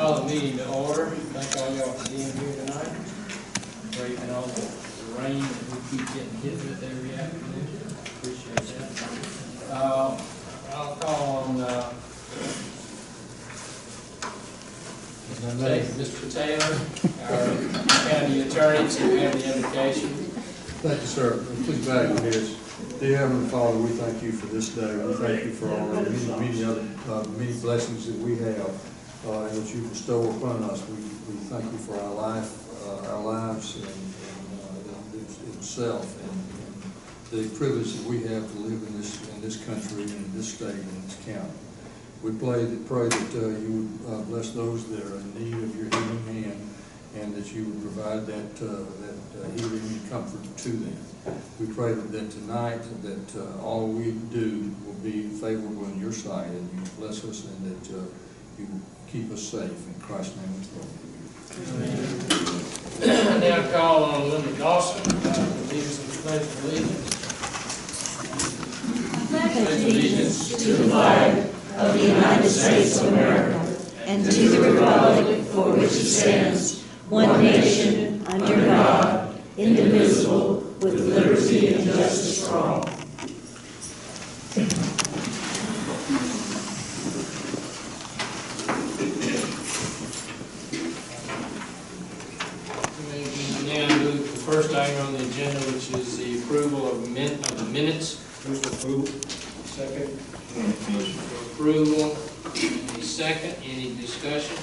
call the meeting to order. Thank all y'all for being here tonight. Braving all the rain that we keep getting hit with every afternoon. Appreciate that. I'll call on Mr. Taylor, our county attorney, to have the invocation. Thank you, sir. Please bow your heads. Dear Heavenly Father, we thank you for this day. We thank you for all the many other many blessings that we have and that you bestow upon us. We thank you for our lives and itself, and the privilege that we have to live in this country, in this state, in this county. We pray that you would bless those that are in need of your healing hand, and that you would provide that healing and comfort to them. We pray that tonight that all we do will be favorable in your sight, and you bless us, and that you keep us safe. In Christ's name we pray. Amen. Now call on Linda Dawson to lead us in the Pledge of Allegiance. Pledge allegiance to the flag of the United States of America and to the republic for which it stands, one nation, under God, indivisible, with liberty and justice for all. Now move to the first item on the agenda, which is the approval of the minutes. Move to approve. Second. Motion for approval. Any second? Any discussion?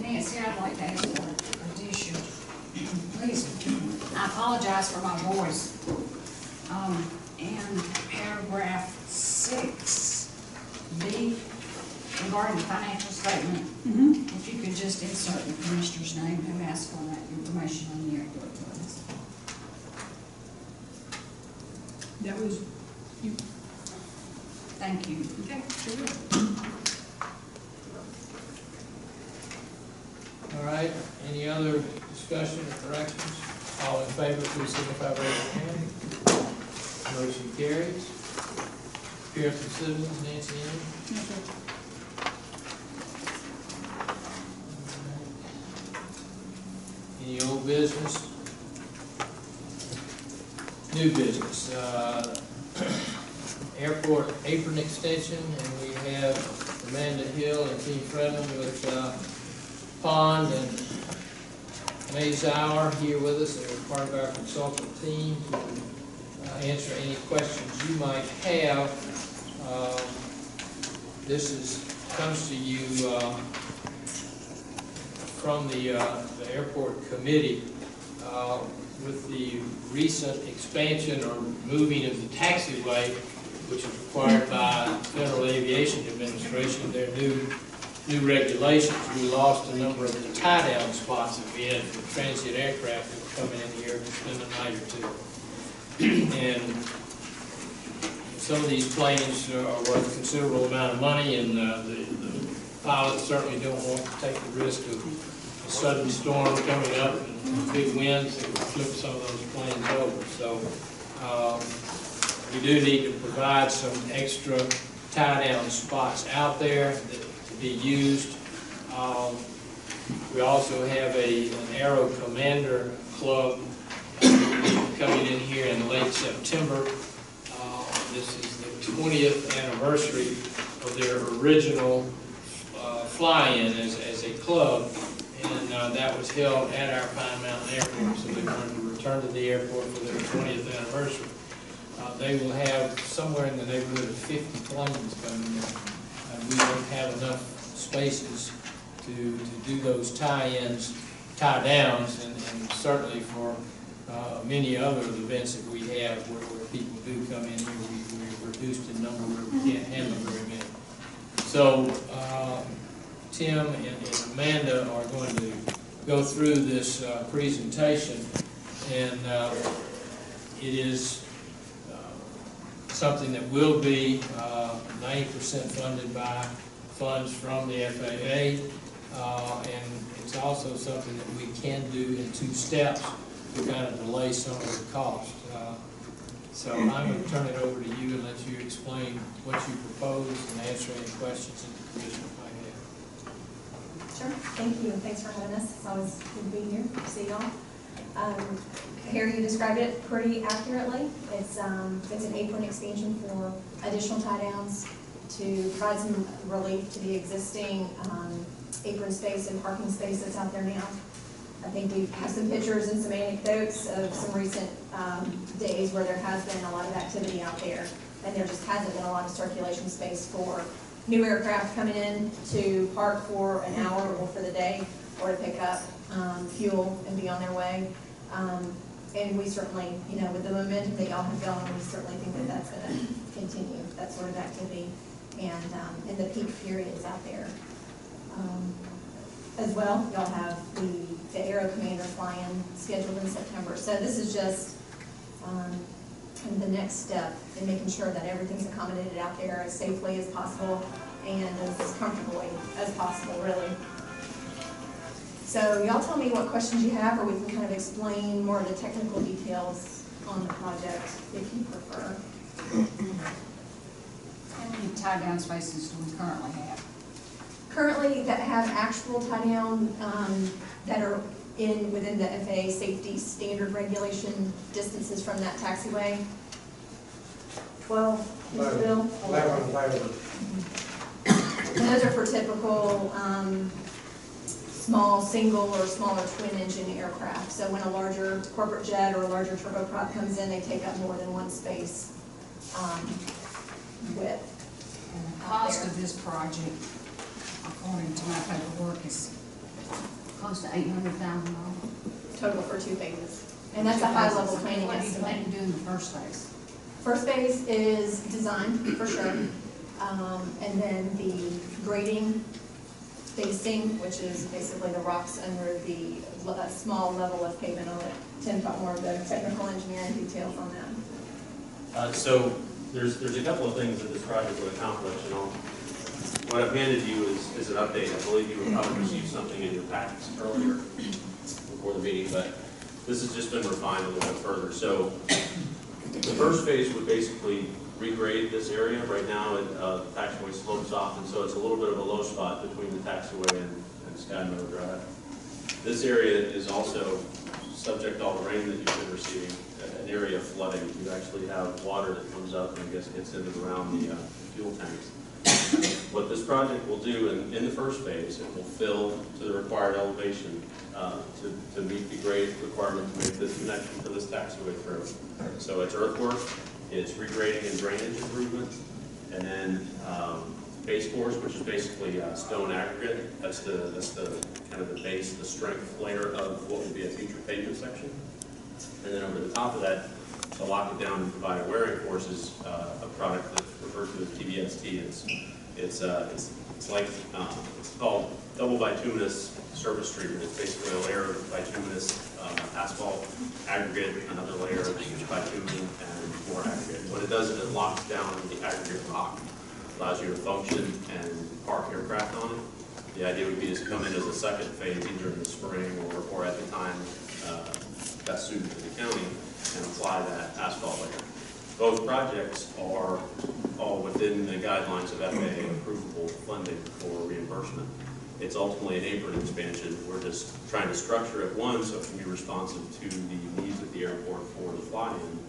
Nancy, I'd like to ask for an addition. Please, I apologize for my voice. In paragraph 6B, regarding the financial statement, if you could just insert the commissioner's name who asked for that information on the report, please. That was you. Thank you. Okay, sure. All right. Any other discussion or corrections? All in favor, please signify by raising your hand. Motion carries. Appearance of citizens, Nancy Ann. No, sir. Any old business? New business. Airport apron extension, and we have Amanda Hill and Team Fredman with Pond and Mayzauer here with us. They're part of our consultant team to answer any questions you might have. This comes to you from the airport committee with the recent expansion or moving of the taxiway, which is required by the Federal Aviation Administration. Their new regulations. We lost a number of the tie-down spots that we had for transit aircraft that were coming in here to spend a night or two. And some of these planes are worth a considerable amount of money, and the pilots certainly don't want to take the risk of a sudden storm coming up and big winds that would flip some of those planes over. So we do need to provide some extra tie-down spots out there that to be used. We also have an Aero Commander Club coming in here in late September. This is the 20th anniversary of their original fly-in as a club, and that was held at our Pine Mountain Airport, so they wanted to return to the airport for their 20th anniversary. They will have somewhere in the neighborhood of 50 planes coming in. We don't have enough spaces to do those tie-ins, tie-downs, and certainly for many other events that we have where people do come in here, we're reduced in number where we can't handle very many. So Tim and Amanda are going to go through this presentation, and it is something that will be 90% funded by funds from the FAA, and it's also something that we can do in 2 steps to kind of delay some of the cost. So I'm going to turn it over to you and let you explain what you propose and answer any questions that the commissioner might have. Sure, thank you, and thanks for having us. It's always good to be here, see y'all. Harry, you described it pretty accurately. It's an apron expansion for additional tie downs to provide some relief to the existing apron space and parking space that's out there now. I think we have some pictures and some anecdotes of some recent days where there has been a lot of activity out there, and there just hasn't been a lot of circulation space for new aircraft coming in to park for an hour or for the day, or to pick up fuel and be on their way. And we certainly, you know, with the momentum that y'all have going, we certainly think that that's going to continue, that sort of activity, and in the peak periods out there. As well, y'all have the Aero Commander fly-in scheduled in September. So this is just kind of the next step in making sure that everything's accommodated out there as safely as possible and as comfortably as possible, really. So y'all tell me what questions you have, or we can kind of explain more of the technical details on the project if you prefer. How many tie-down spaces do we currently have? Currently, that have actual tie-down that are within the FAA safety standard regulation distances from that taxiway. 12, Mr. Bill? 11. And those are for typical small single or smaller twin engine aircraft. So when a larger corporate jet or a larger turboprop comes in, they take up more than one space width. And the cost of this project, according to my paperwork, is close to $800,000. Total for 2 phases. And that's a high-level planning What do you estimate. plan to do in the first phase? First phase is design, for sure. And then the grading, facing, which is basically the rocks under the small level of pavement. I'll let Tim talk more of the technical engineering details on that. So there's a couple of things that this project would accomplish, and what I've handed you is an update. I believe you would probably receive something in your packets earlier before the meeting, but this has just been refined a little bit further. So the first phase would basically regrade this area. Right now, the taxiway slopes off, and so it's a little bit of a low spot between the taxiway and Sky Meadow Drive. This area is also subject to all the rain that you've been receiving, an area of flooding. You actually have water that comes up and I guess gets in and around the fuel tanks. What this project will do in the first phase, it will fill to the required elevation to meet the grade requirement to make this connection to this taxiway through. So it's earthwork, it's regrading and drainage improvements, and then base course, which is basically stone aggregate. That's the kind of the base, the strength layer of what will be a future pavement section. And then over the top of that, to lock it down and provide a wearing course is a product that's referred to as TBST. It's called double bituminous surface treatment. It's basically a layer of bituminous asphalt aggregate, another layer of bitumen, and more aggregate. What it does is it locks down the aggregate rock, allows you to function and park aircraft on it. The idea would be to come in as a second phase, either in the spring or at the time best suited to the county, and apply that asphalt layer. Both projects are all within the guidelines of FAA approvable funding for reimbursement. It's ultimately an apron expansion. We're just trying to structure it, one, so it can be responsive to the needs of the airport for the fly-in,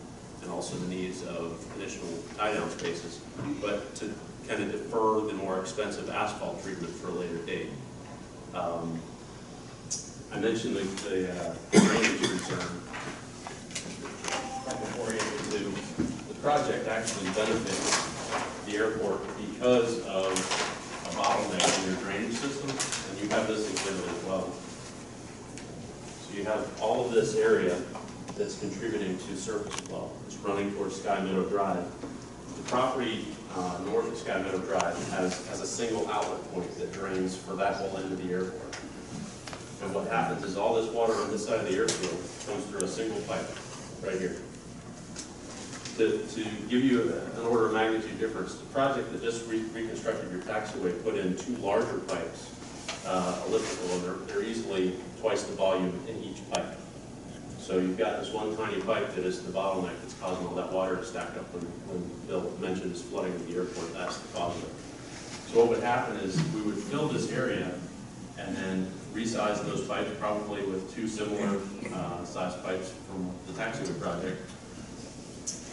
and also the needs of additional tie-down spaces, but to kind of defer the more expensive asphalt treatment for a later date. I mentioned the drainage concern. Before I get into the project, actually benefits the airport because of a bottleneck in your drainage system, and you have this exhibit as well. So you have all of this area that's contributing to surface flow. It's running towards Sky Meadow Drive. The property north of Sky Meadow Drive has a single outlet point that drains for that whole end of the airport. And what happens is all this water on this side of the airfield comes through a single pipe right here. To give you an order of magnitude difference, the project that just reconstructed your taxiway put in 2 larger pipes, elliptical, and they're easily twice the volume in each pipe. So you've got this one tiny pipe that is the bottleneck that's causing all that water to stack up when Bill mentioned is flooding at the airport. That's the cause of it. So what would happen is we would fill this area and then resize those pipes probably with two similar sized pipes from the taxiway project.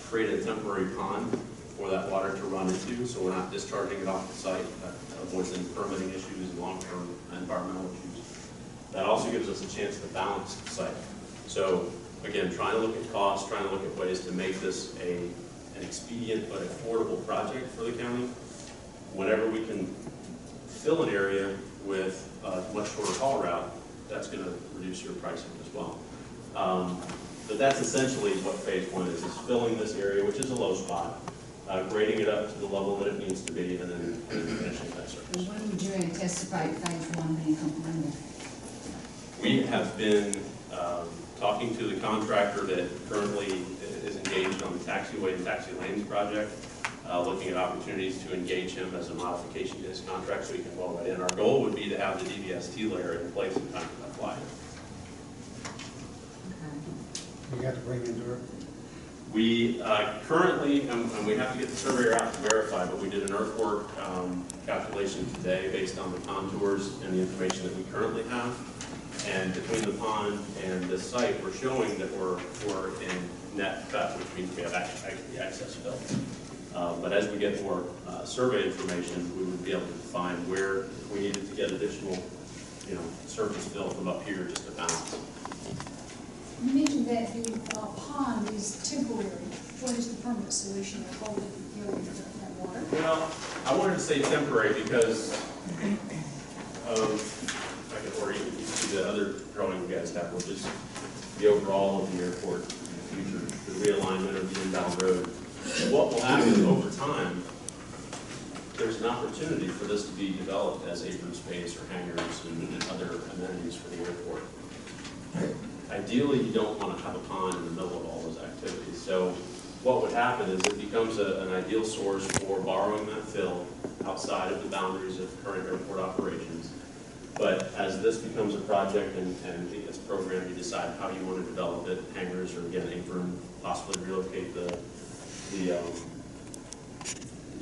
Create a temporary pond for that water to run into, so we're not discharging it off the site. That avoids any permitting issues and long-term environmental issues. That also gives us a chance to balance the site. So again, trying to look at costs, trying to look at ways to make this an expedient but affordable project for the county. Whenever we can fill an area with a much shorter haul route, that's going to reduce your pricing as well. But that's essentially what phase one is filling this area, which is a low spot, grading it up to the level that it needs to be, and then finishing that surface. When would you anticipate phase one being completed? We have been talking to the contractor that currently is engaged on the taxiway and taxi lanes project, looking at opportunities to engage him as a modification to his contract so he can roll that in. Our goal would be to have the DVST layer in place in time for that flight. You got to bring in dirt. We currently, and we have to get the surveyor out to verify, but we did an earthwork calculation today based on the contours and the information that we currently have. And between the pond and the site, we're showing that we're in net cut, which means we have actually excess fill. But as we get more survey information, we would be able to define where we needed to get additional, surface fill from up here just to balance. You mentioned that the pond is temporary. What is the permanent solution of holding that water? Well, I wanted to say temporary because of, if I can orient you to the other drawing you guys have, which is the overall of the airport in the future, the realignment of the inbound road. What will happen over time, there's an opportunity for this to be developed as apron space or hangars and other amenities for the airport. Ideally, you don't want to have a pond in the middle of all those activities. So what would happen is it becomes an ideal source for borrowing that fill outside of the boundaries of current airport operations. But as this becomes a project and it's programmed, you decide how you want to develop it, hangars or again, apron, possibly relocate the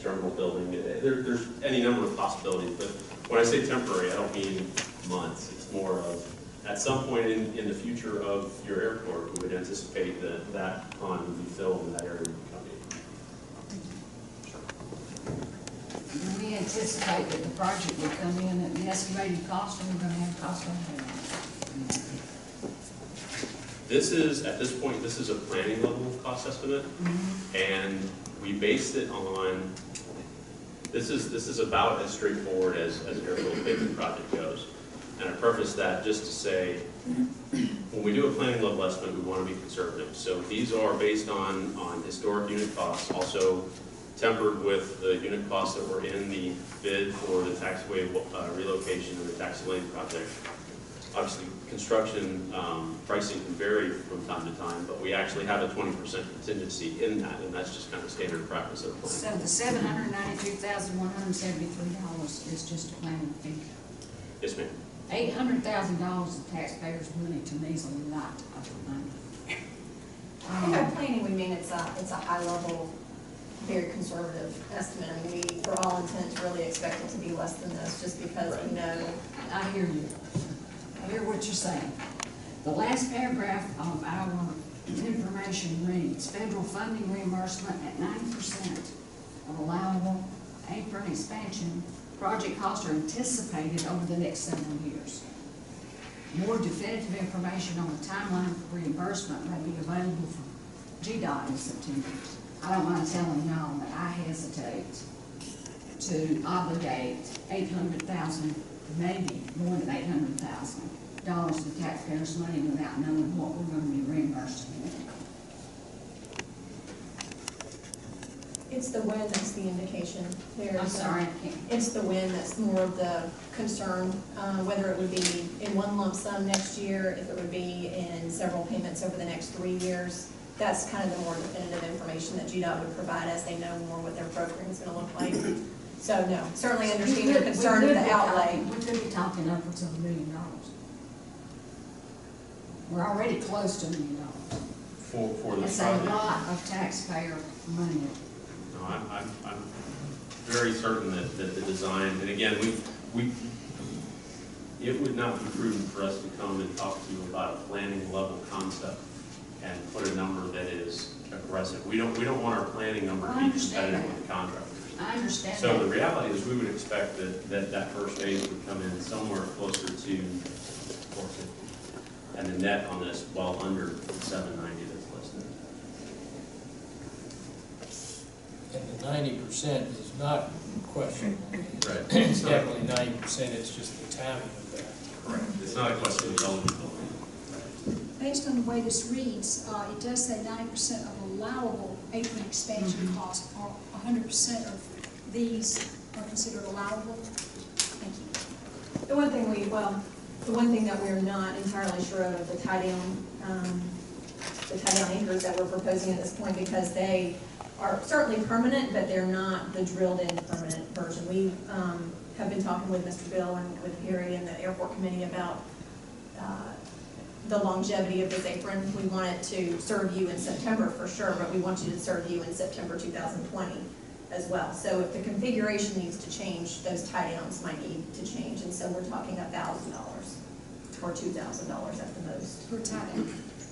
terminal building. There's any number of possibilities, but when I say temporary, I don't mean months. It's more of at some point in the future of your airport, we would anticipate that pond would be filled and that area would become Do we anticipate that the project will come in at the estimated cost, and we're going to have cost of This is, at this point, this is a planning level cost estimate, and we based it on, this is about as straightforward as an airport paving project goes. And I preface that just to say, when we do a planning level estimate, we want to be conservative. So these are based on historic unit costs, also tempered with the unit costs that were in the bid for the taxiway relocation and the taxi lane project. Obviously, construction pricing can vary from time to time, but we actually have a 20% contingency in that, and that's just kind of standard practice of planning. So the $792,173 is just a planning fee. Yes, ma'am. $800,000 of taxpayers' money to me is a lot of money. By planning, we mean it's a high level, very conservative estimate. I mean, we, for all intents, really expect it to be less than this, just because we know. I hear you. I hear what you're saying. The last paragraph of our information reads, federal funding reimbursement at 90% of allowable apron expansion project costs are anticipated over the next several years. More definitive information on the timeline for reimbursement may be available from GDOT in September. I don't mind telling y'all that I hesitate to obligate $800,000, maybe more than $800,000 of taxpayers' money without knowing what we're going to be reimbursed for. It's the when that's the indication. I'm sorry, I can't. It's the when that's more of the concern, whether it would be in one lump sum next year, if it would be in several payments over the next 3 years. That's kind of the more definitive information that GDOT would provide as they know more what their program is going to look like. So no, certainly understand your concern of the outlay. We could be talking upwards of $1 million. We're already close to $1 million. For the It's a project. lot of taxpayer money. No, I'm very certain that the design, and again, it would not be prudent for us to come and talk to you about a planning level concept and put a number that is aggressive. We don't want our planning number to I be understand competitive that. with the contractors. I understand So the that. reality is we would expect that first phase would come in somewhere closer to 450. And the net on this, well under the 790 that's listed. And the 90% is not questionable. Right. It's definitely 90%, it's just the timing of that. Correct. It's not a question of eligibility. Based on the way this reads, it does say 90% of allowable apron expansion costs, or 100% of these are considered allowable. Thank you. The one thing that we're not entirely sure of the tie down anchors that we're proposing at this point, because they are certainly permanent, but they're not the drilled in permanent version. We have been talking with Mr. Bill and with Harry and the airport committee about the longevity of this apron. We want it to serve you in September for sure, but we want you to serve you in September 2020 as well. So if the configuration needs to change, those tie downs might need to change, and so we're talking $1,000 or $2,000 at the most For tie down.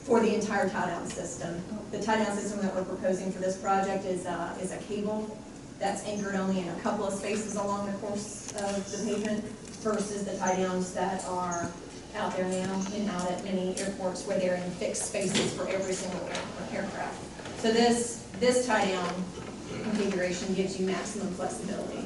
for the entire tie down system. The tie down system that we're proposing for this project is a cable that's anchored only in a couple of spaces along the course of the pavement versus the tie downs that are out there now and out at many airports where they're in fixed spaces for every single aircraft. So this tie down configuration gives you maximum flexibility.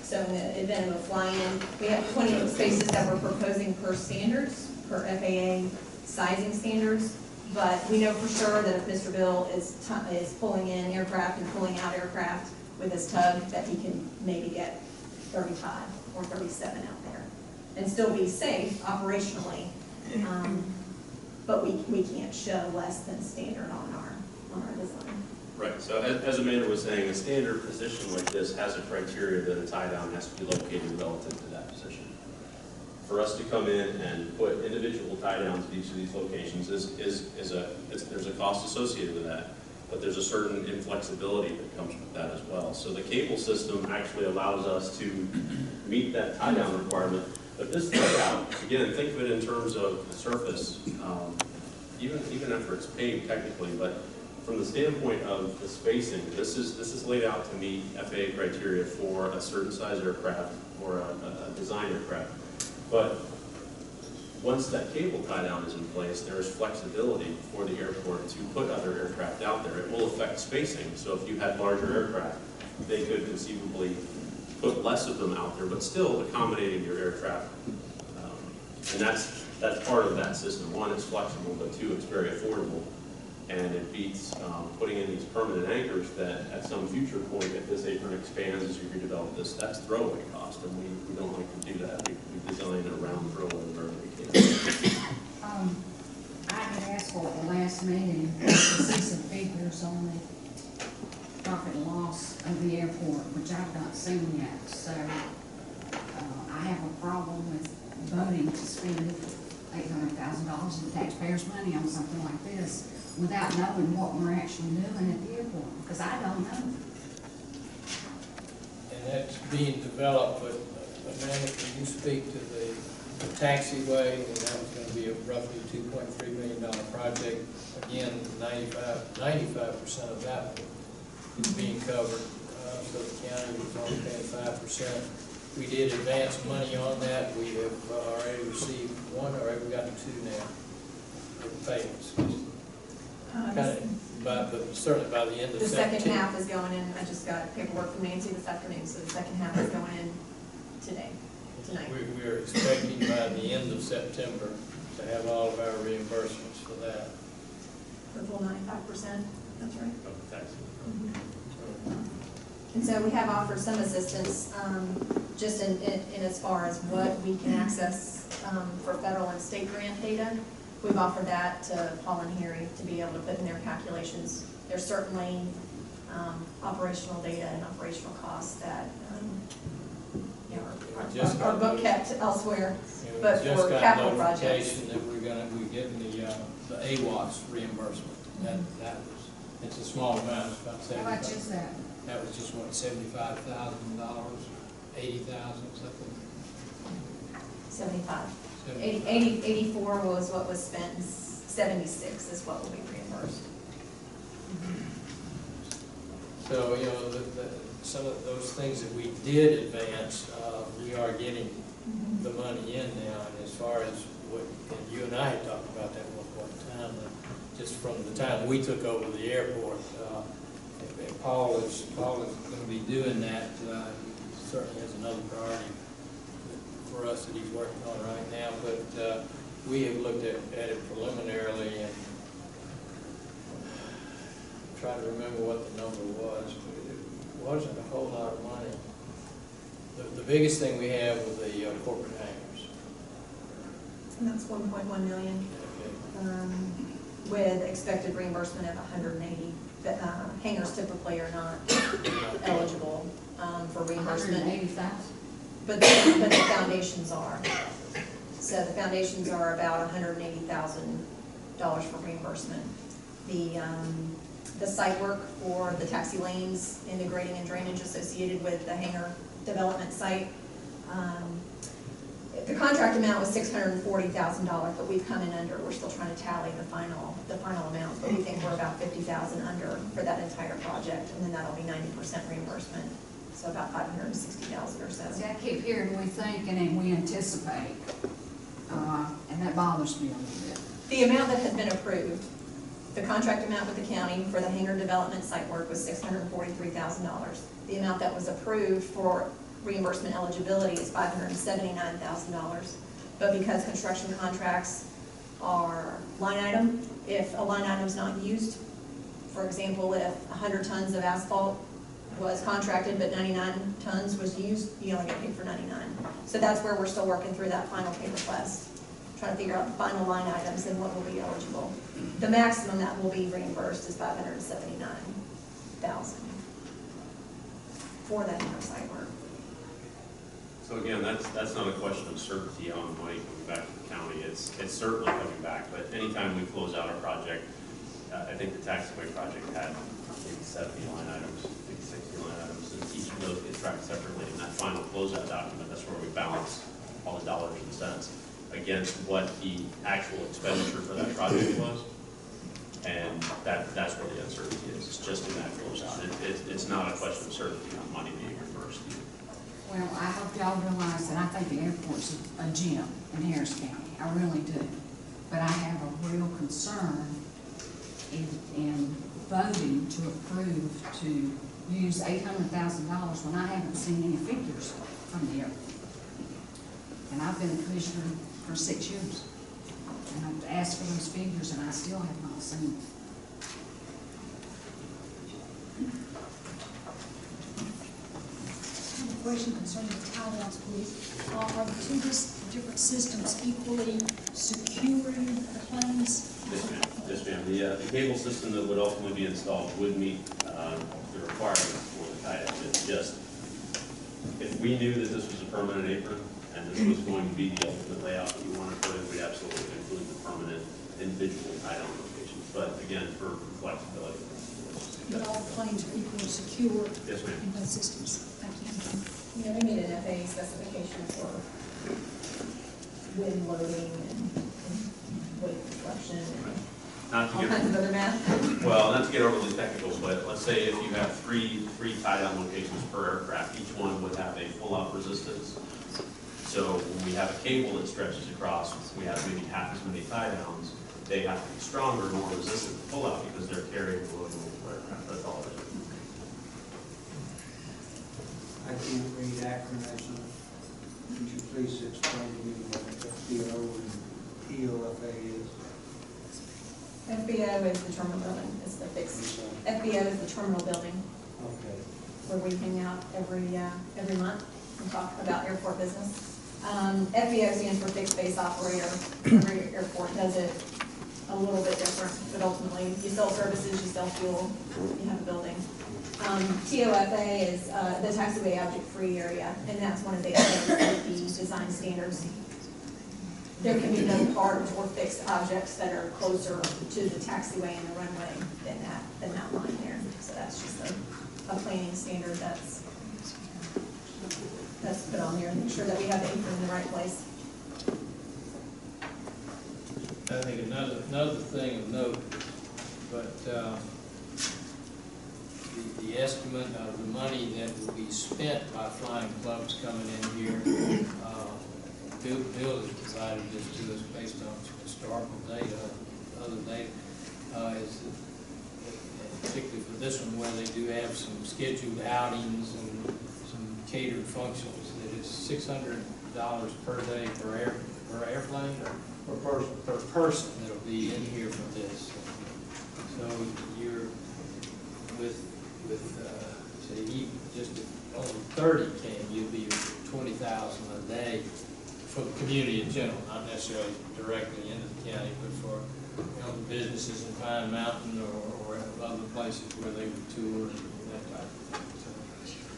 So in the event of a fly-in, we have 20 spaces that we're proposing per standards, per FAA sizing standards. But we know for sure that if Mr. Bill is pulling in aircraft and pulling out aircraft with his tug, that he can maybe get 35 or 37 out there and still be safe operationally. But we can't show less than standard on our design. Right, so as Amanda was saying, a standard position like this has a criteria that a tie down has to be located relative to that position. For us to come in and put individual tie downs at each of these locations there's a cost associated with that, but there's a certain inflexibility that comes with that as well. So the cable system actually allows us to meet that tie down requirement. But this layout, again, think of it in terms of the surface, even after it's paved technically, but from the standpoint of the spacing, this is laid out to meet FAA criteria for a certain size aircraft or a design aircraft. But once that cable tie down is in place, there is flexibility for the airport to put other aircraft out there. It will affect spacing, so if you had larger aircraft, they could conceivably put less of them out there, but still accommodating your air traffic. And that's part of that system. One, it's flexible, but two, it's very affordable. And it beats putting in these permanent anchors that at some future point, if this apron expands as you redevelop this, that's throwaway cost, and we don't like to do that. We design it around throwaway wherever we can. I had asked for at the last meeting to see some figures on the profit and loss of the airport, which I've not seen yet. So I have a problem with voting to spend $800,000 of the taxpayers' money on something like this without knowing what we're actually doing at the airport, because I don't know. And that's being developed, but Amanda, can you speak to the taxiway, and that was gonna be a roughly $2.3 million project. Again, 95% of that is being covered, so the county was only paying 5%. We did advance money on that. We have already received one, or we've gotten two now, with payments. But certainly by the end of The September. second half is going in, I just got paperwork from Nancy this afternoon, so the second half is going in tonight. We're expecting by the end of September to have all of our reimbursements for that. The full 95%, that's right. Of the tax. And so we have offered some assistance, just in as far as what we can access for federal and state grant data. We've offered that to Paul and Harry to be able to put in their calculations. There's certainly operational data and operational costs that are book kept elsewhere, but for capital projects. Just got notification that we're getting the AWAS reimbursement. That was, it's a small amount, it's about How much $75,000. is that? That was just what, $75,000, $80,000, something. 75. 75. 84 was what was spent, and 76 is what will be reimbursed. So, you know, some of those things that we did advance, we are getting the money in now. And as far as what, and you and I had talked about that one time, just from the time we took over the airport, and Paul is going to be doing that. He certainly has another priority for us that he's working on right now. But we have looked at it preliminarily and trying to remember what the number was, but it wasn't a whole lot of money. The biggest thing we have was the corporate hangars. And that's 1.1 million, with expected reimbursement of 180. But hangars typically are not eligible for reimbursement. 180,000. But the foundations are. So the foundations are about $180,000 for reimbursement. The site work for the taxi lanes and the grading and drainage associated with the hangar development site, the contract amount was $640,000, but we've come in under. We're still trying to tally the final amounts, but we think we're about $50,000 under for that entire project, and then that'll be 90% reimbursement. So about $560,000 or so. See, I keep hearing we think and then we anticipate, and that bothers me a little bit. The amount that has been approved, the contract amount with the county for the hangar development site work was $643,000. The amount that was approved for reimbursement eligibility is $579,000. But because construction contracts are line item, if a line item is not used, for example, if 100 tons of asphalt was contracted but 99 tons was used, you only get paid for 99. So that's where we're still working through that final pay request, trying to figure out the final line items and what will be eligible. The maximum that will be reimbursed is $579,000 for that hangar site work. So again, that's not a question of certainty on the money coming back to the county. It's certainly coming back, but anytime we close out a project, I think the taxiway project had maybe 70 line items, maybe 60 line items, and each of those get tracked separately. In that final closeout document, that's where we balance all the dollars and cents against what the actual expenditure for that project was. And that's where the uncertainty is. It's just in that closeout. It's not a question of certainty on money being reimbursed. Well, I hope y'all realize that I think the airport's a gem in Harris County. I really do. But I have a real concern in voting to approve to use $800,000 when I haven't seen any figures from the airport. And I've been a commissioner for 6 years. And I've asked for those figures and I still have not seen them. I have a question concerning the tie downs, please. Are the two different systems equally securing the planes? Yes, ma'am. The cable system that would ultimately be installed would meet the requirements for the tie down. It's just, if we knew that this was a permanent apron and this was going to be the ultimate layout that we wanted to put in, we'd absolutely include the permanent individual tie down locations. But again, for flexibility. But all the planes are equally secure Yes, ma'am. in both systems? Thank you. You know, we need an FAA specification for wind loading and weight deflection and Not to all get, kinds of other math. well, not to get overly technical, but let's say if you have three tie down locations per aircraft, each one would have a pull out resistance. So when we have a cable that stretches across, we have maybe half as many tie downs. They have to be stronger, more resistant to pull out because they're carrying the load of multiple aircraft. That's all it is. I can't read acronyms. Would you please explain to me what FBO and EOFA is? FBO is the terminal building, it's the fixed. FBO is the terminal building Okay. where we hang out every month and talk about airport business. FBO stands for fixed base operator. Every airport does it a little bit different, but ultimately you sell services, you sell fuel, you have a building. TOFA is the taxiway object-free area, and that's one of the safety design standards. There can be no parked or fixed objects that are closer to the taxiway and the runway than that line there. So that's just a planning standard that's put on there, and make sure that we have the apron in the right place. think another thing of note, but the estimate of the money that will be spent by flying clubs coming in here, Bill has provided this to us based on historical data, other data, is that, particularly for this one, where they do have some scheduled outings and some catered functions, that it's $600 per day per airplane or per person that'll be in here for this. So you're say just only 30 came, you'd be 20,000 a day for the community in general, not necessarily directly into the county, but for the businesses in Pine Mountain or other places where they would tour and that type of thing.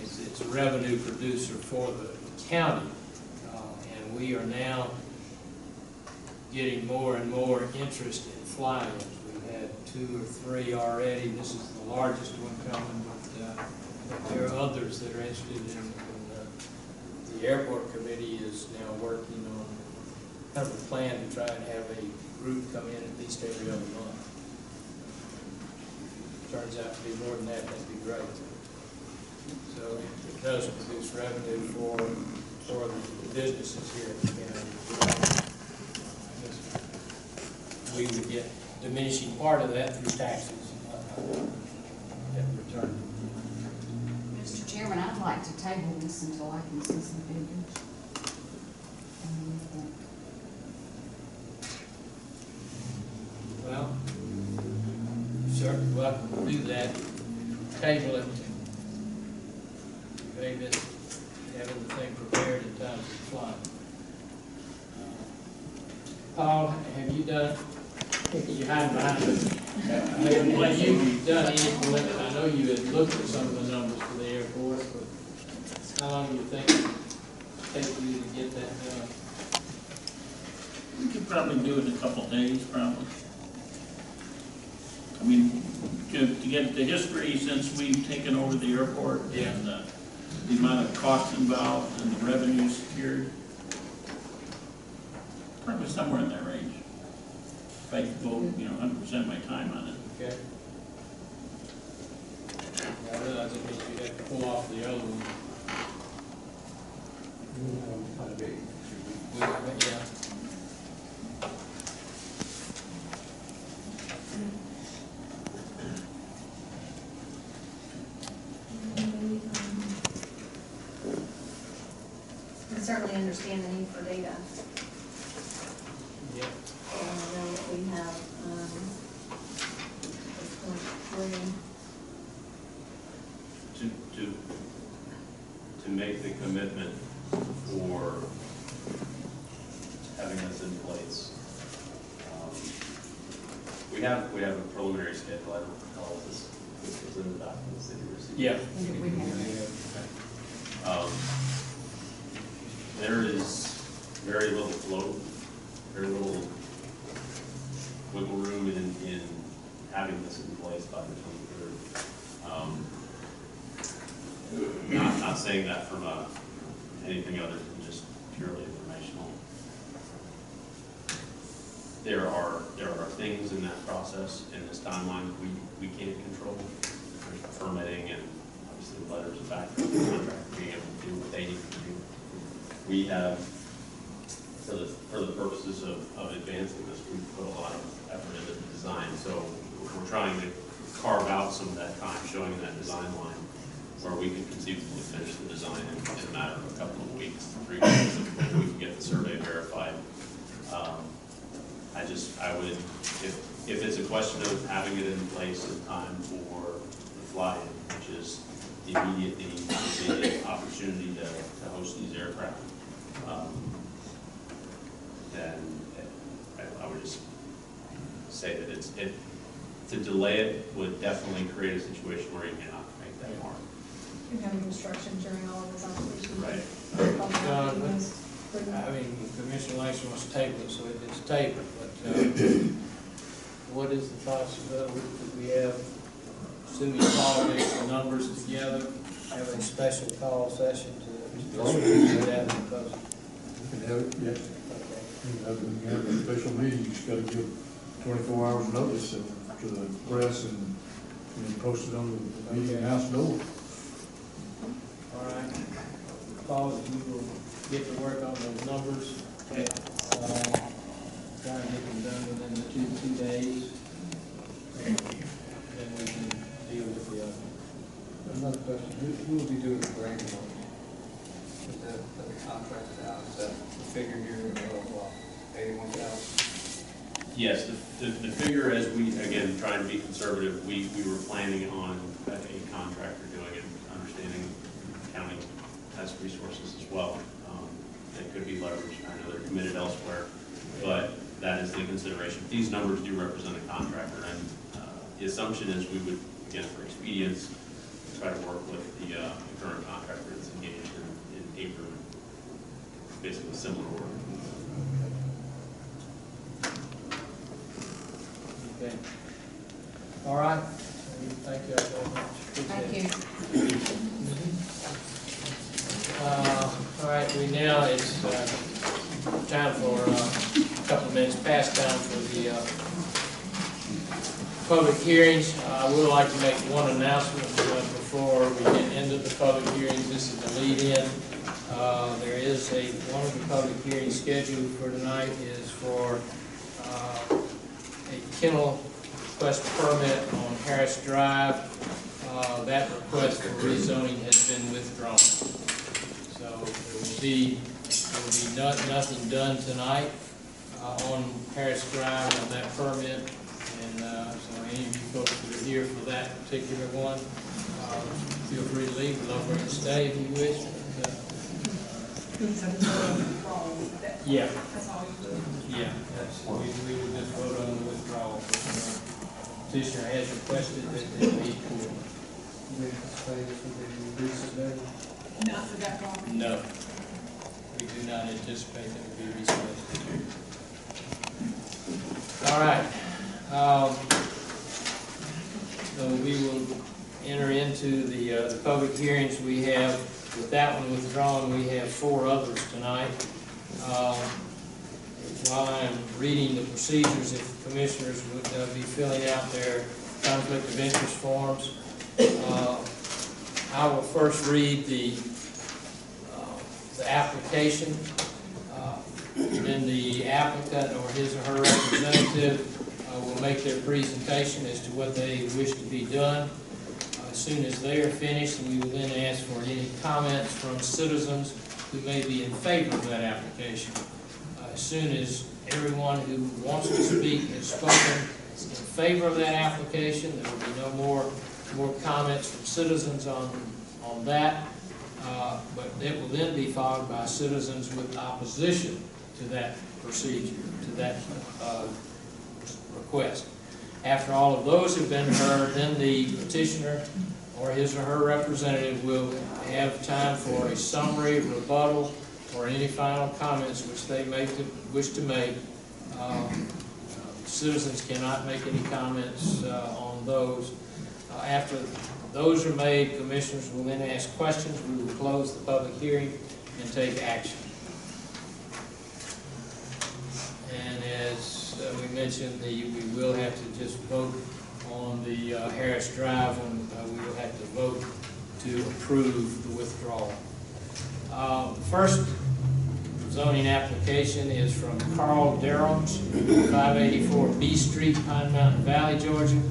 So it's a revenue producer for the county, and we are now getting more and more interest in flying. We've had 2 or 3 already. This is the largest one coming, but there are others that are interested in the airport committee is now working on kind of a plan to try and have a group come in at least every other month. Turns out to be more than that, that'd be great. So it does produce revenue for the businesses here in the county. We would get diminishing part of that through taxes at return. Mr. Chairman, I'd like to table this until I can see some figures. Well, you're certainly welcome to do that. Table it. Maybe having the thing prepared in time for flying. Paul, have you done? You're hiding behind us. Have you done any preliminary? I know you had looked at some of the numbers for the airport, but how long do you think it would take you to get that done? We could probably do it in a couple of days, probably. I mean, to get the history since we've taken over the airport and the amount of costs involved and the revenue secured, probably somewhere in that range. If I could go, 100% of my time on it. Okay. I realize it means you have to pull off the other one. Yeah. I certainly understand the need for data. Yeah. So I know that we have, To make the commitment for having this in place. We have a preliminary schedule. I don't know if this was in the documents that you received. Yeah. We have. There is very little flow, very little wiggle room in having this in place by the 23rd. Not saying that from anything other than just purely informational. There are things in that process, in this timeline, we can't control. There's permitting and obviously letters of back from the contract, being able to do what they need to do. We have, for the purposes of advancing this, we've put a lot of effort into the design. So we're trying to carve out some of that time, showing that design line, where we can conceivably finish the design in a matter of a couple of weeks, 3 weeks, if we can get the survey verified. I would, if it's a question of having it in place in time for the fly-in, which is the immediate need, the opportunity to host these aircraft, then I would just say that to delay it would definitely create a situation where you cannot make that mark. you're having construction during all of this operations. Right. I mean, Commissioner Langston wants to table it, so it's tabled, but what is the possibility that we have, assuming Paul gets the numbers together, have a special call session to do that because. You can have it, yes. Okay. When you have a special meeting, you just gotta give 24 hours notice to the press and post it on the meeting house door. All right. Paul, if you will get to work on those numbers. Try and get them done within the two days. Then we can deal with the other. Another question, who will be doing the grant work? Is that contracted out, is that the figure here of 81,000? Yes, the figure, as we, again, trying to be conservative, we were planning on a contractor doing it, understanding the county has resources as well. That could be leveraged. I know they're committed elsewhere, but that is the consideration. These numbers do represent a contractor, and the assumption is we would, again, for expedience, try to work with the current contractor that's engaged in apron, basically similar work. Okay. All right. Thank you very much. Appreciate it. All right, it's time for a couple of minutes past time for the public hearings. I would like to make one announcement before we get into the public hearings. This is the lead-in. There is one of the public hearings scheduled for tonight is for a kennel request permit on Harris Drive. That request for rezoning has been withdrawn. So there will be nothing done tonight on Harris Drive on that permit. And so any of you folks that are here for that particular one, feel free to leave. We'd love for you to stay if you wish. Yeah. Yeah, we would just vote on the withdrawal. Petitioner has requested that it be for. Not for that property? No. We do not anticipate that it will be rescheduled. All right. So we will enter into the public hearings. We have, with that one withdrawn, we have 4 others tonight. While I'm reading the procedures, if commissioners would be filling out their conflict of interest forms, I will first read the application, then the applicant or his or her representative will make their presentation as to what they wish to be done. As soon as they are finished, we will then ask for any comments from citizens who may be in favor of that application. As soon as everyone who wants to speak has spoken in favor of that application, there will be no more comments from citizens on that, but it will then be followed by citizens with opposition to that procedure, to that request. After all of those have been heard, then the petitioner or his or her representative will have time for a summary, rebuttal, or any final comments which they may wish to make. Citizens cannot make any comments on those. After those are made, commissioners will then ask questions. We will close the public hearing and take action. And as we mentioned, we will have to just vote on the Harris Drive, and we will have to vote to approve the withdrawal. The first zoning application is from Carl Derhams, 584 B Street, Pine Mountain Valley, Georgia.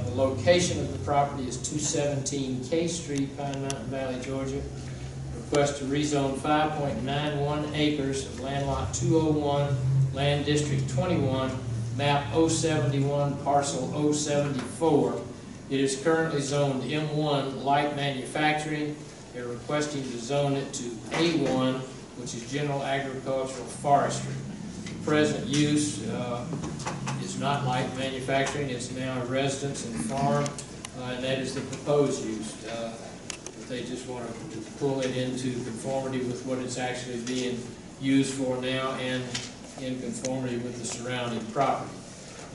The location of the property is 217 K Street, Pine Mountain Valley, Georgia. Request to rezone 5.91 acres of land lot 201, land district 21, map 071, parcel 074. It is currently zoned M1 light manufacturing. They're requesting to zone it to A1, which is general agricultural forestry. The present use is not light manufacturing, it's now a residence and farm, and that is the proposed use. But they just want to pull it into conformity with what it's actually being used for now and in conformity with the surrounding property.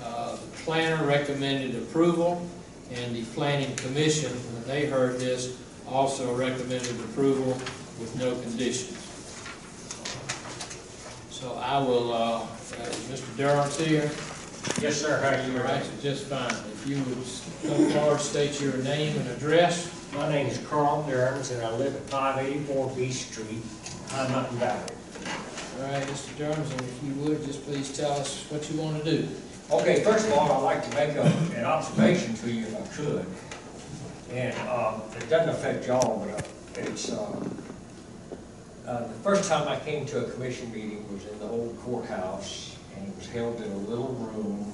The planner recommended approval, and the planning commission, when they heard this, also recommended approval with no conditions. So So I will, Mr. Durham's here. Yes, sir, how are you? All right, just fine. If you would come forward, state your name and address. My name is Carl Durhams, and I live at 584 B Street, High Mountain Valley. All right, Mr. Durham, and if you would, just please tell us what you want to do. Okay, first of all, I'd like to make an observation to you if I could. And it doesn't affect y'all, but it's, the first time I came to a commission meeting was in the old courthouse, and it was held in a little room,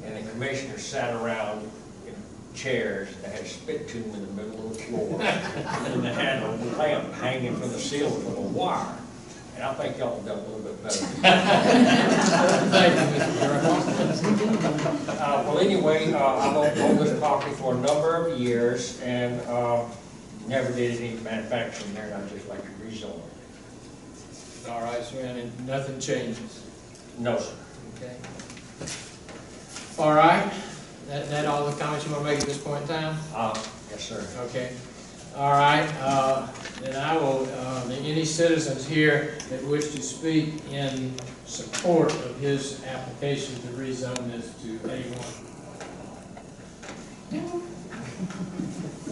and the commissioners sat around in chairs that had a spit tomb in the middle of the floor, and they had a lamp hanging from the ceiling with a wire. And I think y'all have done a little bit better. Thank you, Mr. Durham. Well, anyway, I've owned this property for a number of years, and never did any manufacturing there, and I'd just like to rezone it. All right, sir, and nothing changes. No, sir. Okay. All right, that all the comments you want to make at this point in time? Yes, sir. Okay. All right, then I will, any citizens here that wish to speak in support of his application to rezone this to A1?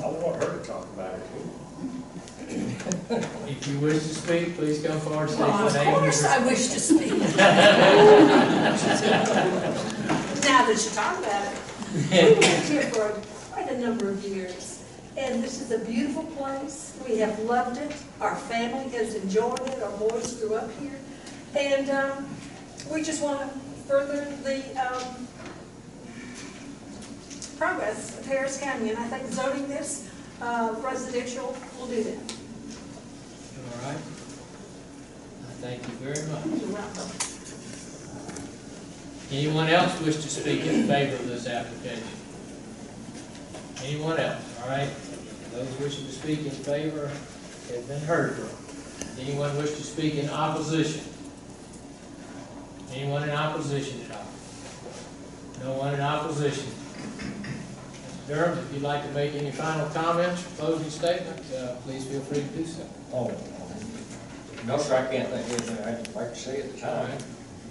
I want her to talk about it, too. If you wish to speak, please come forward, state Well, your of name. course I wish to speak. Now that you talk about it. We've lived here for quite a number of years, and this is a beautiful place. We have loved it. Our family has enjoyed it. Our boys grew up here. And we just want to further the progress of Harris County, and I think zoning this residential will do that. All right. Thank you very much. You're welcome. Anyone else wish to speak in favor of this application? Anyone else? All right. Those wishing to speak in favor have been heard from. Anyone wish to speak in opposition? Anyone in opposition at all? No one in opposition. Mr. Durham, if you'd like to make any final comments or closing statements, please feel free to do so. Oh, no, sir, I can't think of anything I'd like to say at the time.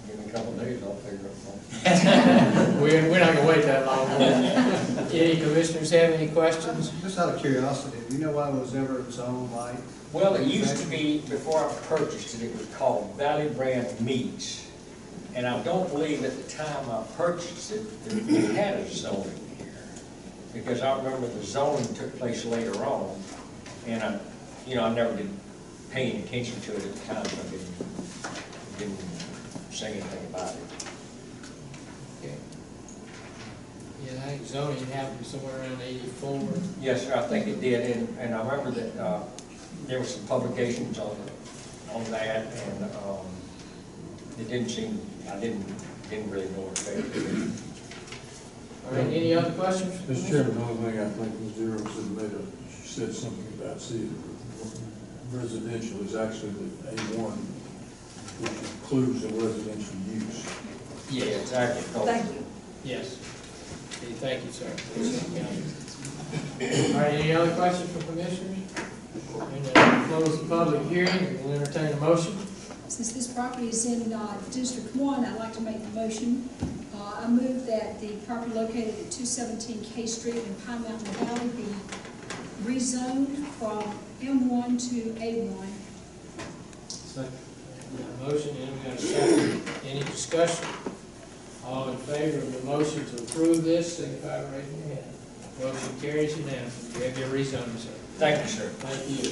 Give me a couple of days, I'll figure it out. We're not gonna wait that long. Any commissioners have any questions? Just out of curiosity, do you know why it was ever zoned like? Well, it used to be, before I purchased it, it was called Valley Brand Meats. And I don't believe at the time I purchased it, that we had a zoning here. Because I remember the zoning took place later on, and I never did pay any attention to it at the time, so I didn't say anything about it. Okay. Yeah, I think zoning happened somewhere around 84. Yes, sir, I think it did, and I remember that there were some publications on that, and it didn't seem, I didn't really know what to say. All right, any other questions? Mr. Chairman, the only thing I think Ms. Durham said something about, see, residential is actually the A1, which includes the residential use. Yeah, exactly. Thank you. Yes. Okay, thank you, sir. All right, any other questions from commissioners? And then close the public hearing, we'll entertain a motion. Since this property is in District 1, I'd like to make the motion. I move that the property located at 217 K Street in Pine Mountain Valley be rezoned from M1 to A1. Second. We got a motion, and we got a second. Any discussion? All in favor of the motion to approve this, signify by raising your hand. Motion carries unanimously. You have your rezoning, sir. Thank you, sir. Thank you.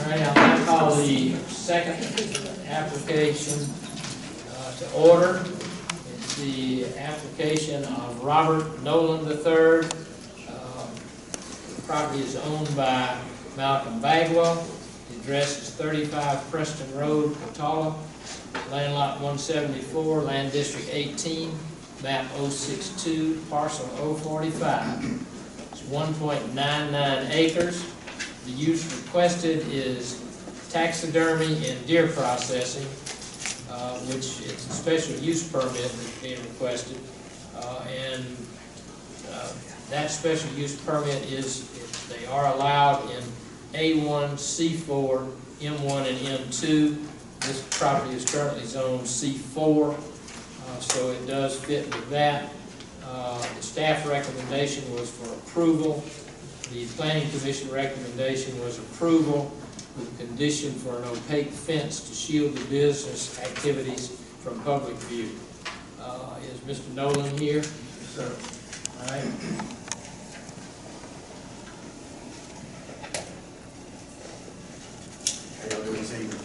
All right, I'll now call the second application to order. It's the application of Robert Nolan III. The property is owned by Malcolm Bagwell. The address is 35 Preston Road, Catawba, land lot 174, land district 18, map 062, parcel 045. It's 1.99 acres. The use requested is taxidermy and deer processing, which it's a special use permit that's being requested. That special use permit they are allowed in A1, C4, M1 and M2. This property is currently zoned C4, so it does fit with that. The staff recommendation was for approval. The planning commission recommendation was approval with condition for an opaque fence to shield the business activities from public view. Is Mr. Nolan here? Yes, sir. All right. How y'all doing this evening?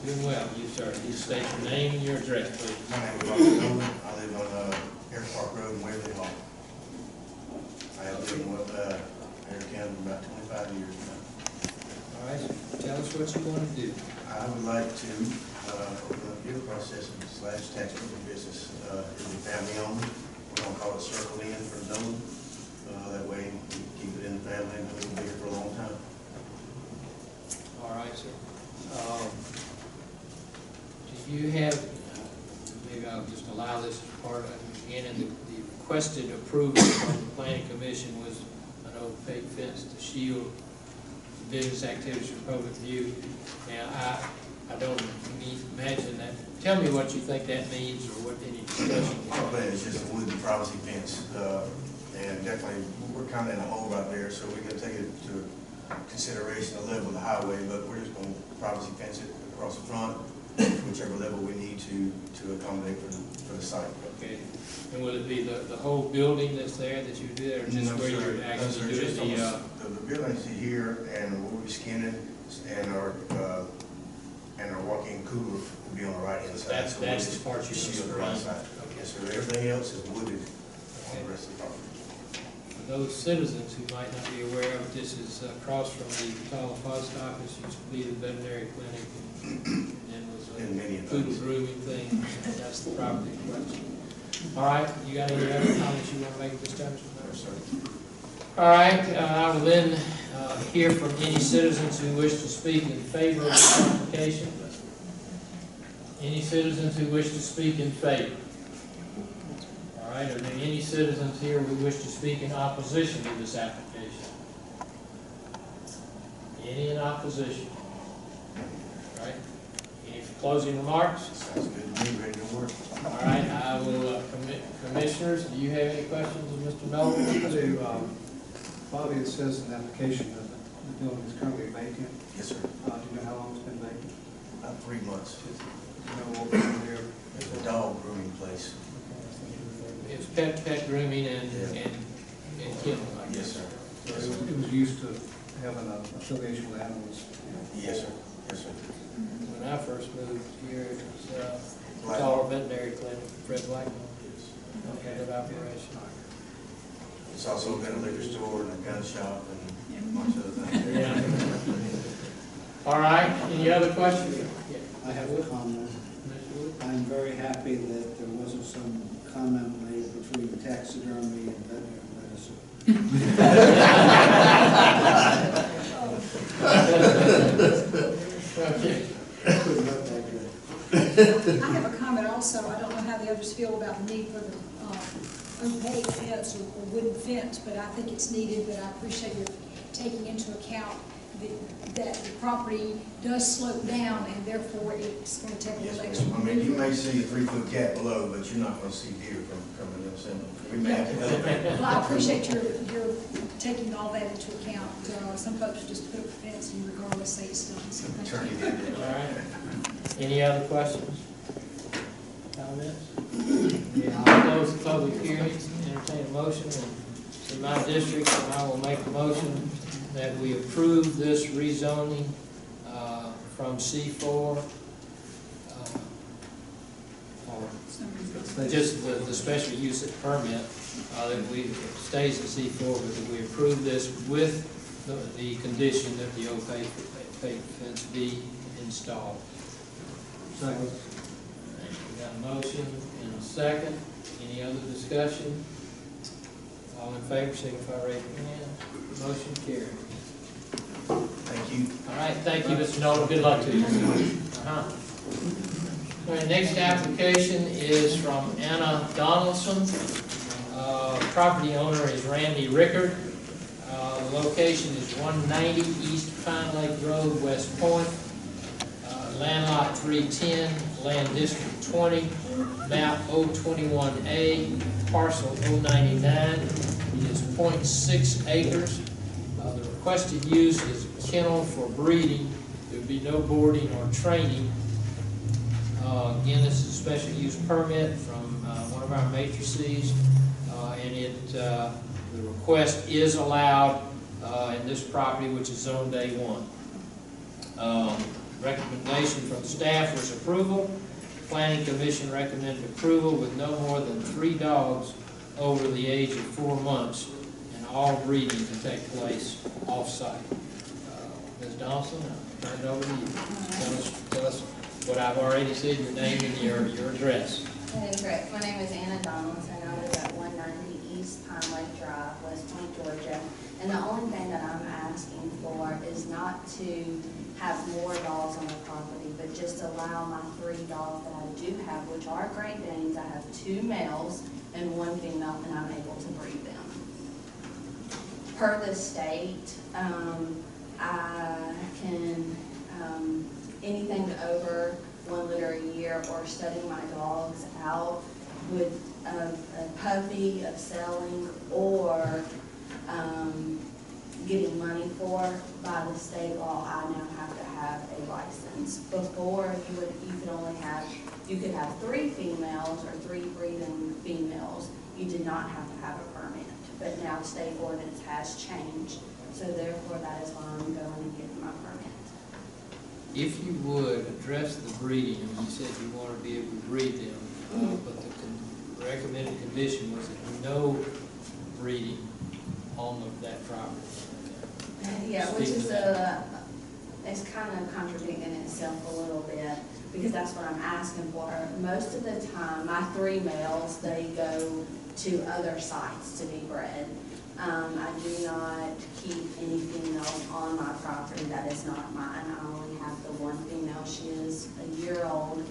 Doing well. You, sir. You state your name and your address, please. My name is Robert Nolan. I live on Air Park Road in Waverly Hall. I have lived with Air County for about 25 years now. All right. Tell us what you want to do. I would like to open up your processing / tax business. It'll be family owned. We're going to call it Circle Inn for Nolan. That way we can keep it in the family and it'll be here for a long time. All right, sir. Do you have, maybe I'll just allow this as part of, again, and the requested approval from the planning commission was an opaque fence to shield business activities from public view. Now, I don't imagine that. Tell me what you think that means or what any discussion. Our plan is just a wooden privacy fence, and definitely we're kind of in a hole right there, so we're going to take it to consideration the level of the highway, but we're just going to privacy fence it across the front, whichever level we need to accommodate for the site. Okay. And will it be the whole building that's there that you do that, or just No, where sir. you're No, actually sir. doing Just the? the buildings here, and we'll be skinning, and our walk-in cooler will be on the right-hand side. That's so the we'll part you shield the screen. right side. Yes, sir. Everything else is wooded on the rest of the property. For those citizens who might not be aware of, this is across from the Catawba Post Office, used to be the veterinary clinic, and then was And many a of poodle those. grooming thing. That's the property in question. All right, you got any other comments you want to make at this time? Yes, sir. All right, I will then hear from any citizens who wish to speak in favor of this application. Any citizens who wish to speak in favor? All right, are there any citizens here who wish to speak in opposition to this application? Any in opposition? All right, any closing remarks? Sounds good to me, ready to work. All right, I will, commissioners, do you have any questions of Mr. Nolan? Bobby, it says in the application that the building is currently vacant. Yes, sir. Do you know how long it's been vacant? About 3 months. No opening there. It's a dog grooming place. It's pet grooming and kennel, I guess. Yes, sir. So it was used to having an affiliation with animals. Yes, sir. Yes, sir. When I first moved here, it was Black Dollar Hawk. Veterinary Clinic, Fred Blackmore, had that operation. It's also been a liquor store and a gun shop and a bunch of other things. Yeah. All right, any other questions? I have a comment. I'm very happy that there wasn't some comment made between taxidermy and veterinary medicine. Okay. Couldn't look that good. I have a comment also. I don't know how the others feel about the need for the opaque fence or wooden fence, but I think it's needed, but I appreciate your taking into account that the property does slope down and therefore it's going to take a Yes, little extra. ma'am. I mean, you may see a 3-foot gap below, but you're not gonna see deer from coming in assembly. We may have to elevate. Well, I appreciate your taking all that into account. Some folks just put up a fence and regardless say it's done, so thank Attorney you. did it. All right. Any other questions? Comments? I'll close the public hearing, entertain a motion, and in my district, I will make a motion that we approve this rezoning from C4, or just the special use permit, that we, stays at C4, but that we approve this with the condition that the opaque fence be installed. Second. We got a motion and a second. Any other discussion? All in favor, signify by raising your hand. Motion carried. Thank you. All right, thank you, Mr. Nolan. Good luck to you. All right, next application is from Anna Donaldson. Property owner is Randy Rickard. location is 190 East Pine Lake Road, West Point, land lot 310, land district 20, map 021A, parcel 099. It is 0.6 acres. The requested use is a kennel for breeding. There will be no boarding or training. Again, this is a special use permit from one of our matrices, and the request is allowed in this property, which is zoned A1. Recommendation from staff was approval. Planning Commission recommended approval with no more than 3 dogs over the age of 4 months, and all breeding can take place off-site. Ms. Donaldson, I'll turn it over to you. Tell us what I've already said, your name and your address. That is correct. My name is Anna Donaldson. I live at 190 East Pine Lake Drive, West Point, Georgia. And the only thing that I'm asking for is not to have more dogs on the property, but just allow my 3 dogs that I do have, which are Great Danes. I have 2 males and 1 female, and I'm able to breed them. Per the state, I can, anything over 1 litter a year or setting my dogs out with a puppy of selling or getting money for, by the state law, I now have to have a license. Before, you could have 3 females or 3 breeding females. You did not have to have a permit, but now state ordinance has changed. So therefore, that is why I'm going and getting my permit. If you would address the breeding, and you said you want to be able to breed them, but the recommended condition was that no breeding on that property. Yeah, which is it's kind of contradicting itself a little bit, because that's what I'm asking for. Most of the time, my 3 males, they go to other sites to be bred. I do not keep any females on my property that is not mine. I only have the 1 female. She is a year old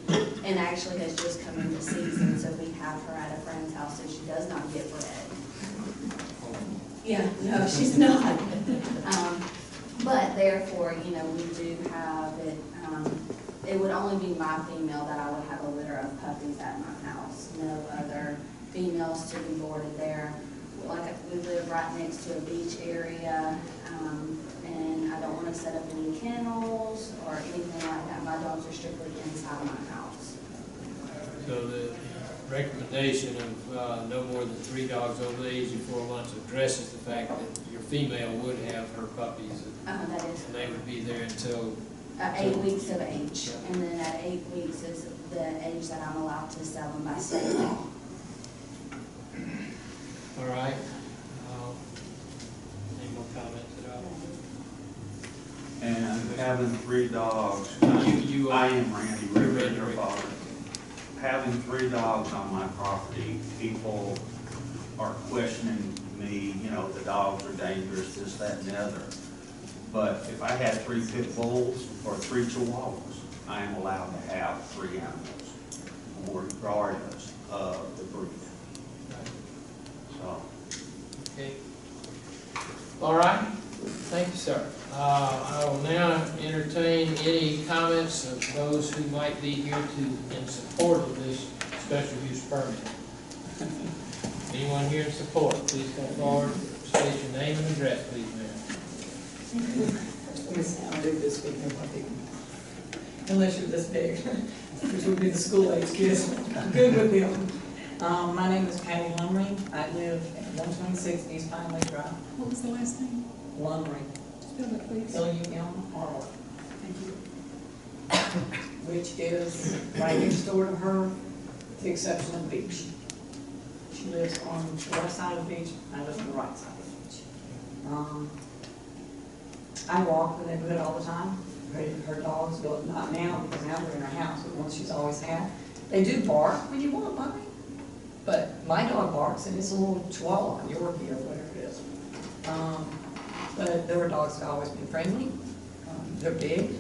and actually has just come into season, so we have her at a friend's house, so she does not get bred. Yeah, no, she's not. But therefore, we do have it, it would only be my female that I would have a litter of puppies at my house. No other females to be boarded there. Like, we live right next to a beach area, and I don't want to set up any kennels or anything like that. My dogs are strictly inside my house. So the recommendation of no more than 3 dogs over the age of 4 months addresses the fact that your female would have her puppies. That is. And they would be there until 8 weeks of age, and then at 8 weeks is the age that I'm allowed to sell them by state law. All right. Any more comments at all? And having 3 dogs, I am Randy Ritter, your father. Having 3 dogs on my property, people are questioning me, the dogs are dangerous, this, that, and the other. But if I had 3 pit bulls or 3 chihuahuas, I am allowed to have 3 animals, regardless of the breed. So. Okay. All right. Thank you, sir. I will now entertain any comments of those who might be here in support of this special use permit. Anyone here in support, please come forward, state your name and address, please, ma'am. I'll do this big, unless you're this big, which would be the school-age kids. I'm good with them. My name is Patty Lumry. I live at 126 East Pine Lake Drive. What was the last name? Lumry. Spell it, please. Lumry. Thank you. Which is right next door to her, with the exception of the beach. She lives on the left side of the beach, I live on the right side of the beach. I walk the neighborhood all the time. Her dogs go, not now, because now they're in her house, but ones she's always had. They do bark when you want by. But my dog barks, and it's a little Chihuahua, Yorkie, or whatever it is. But their dogs have always been friendly. They're big.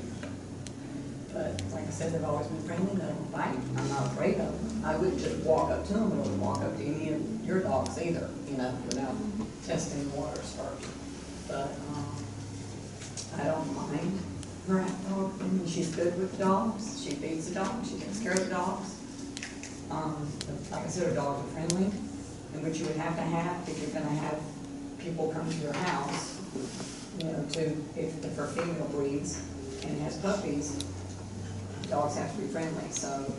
But like I said, they've always been friendly. They don't bite. I'm not afraid of them. I wouldn't just walk up to them. I wouldn't walk up to any of your dogs either, without testing the waters first. but, I don't mind her dog. I mean, she's good with dogs, she feeds the dogs, she takes care of the dogs. Like I said, her dogs are friendly, and what you would have to have if you're gonna have people come to your house, you know, if her female breeds and has puppies, dogs have to be friendly, so,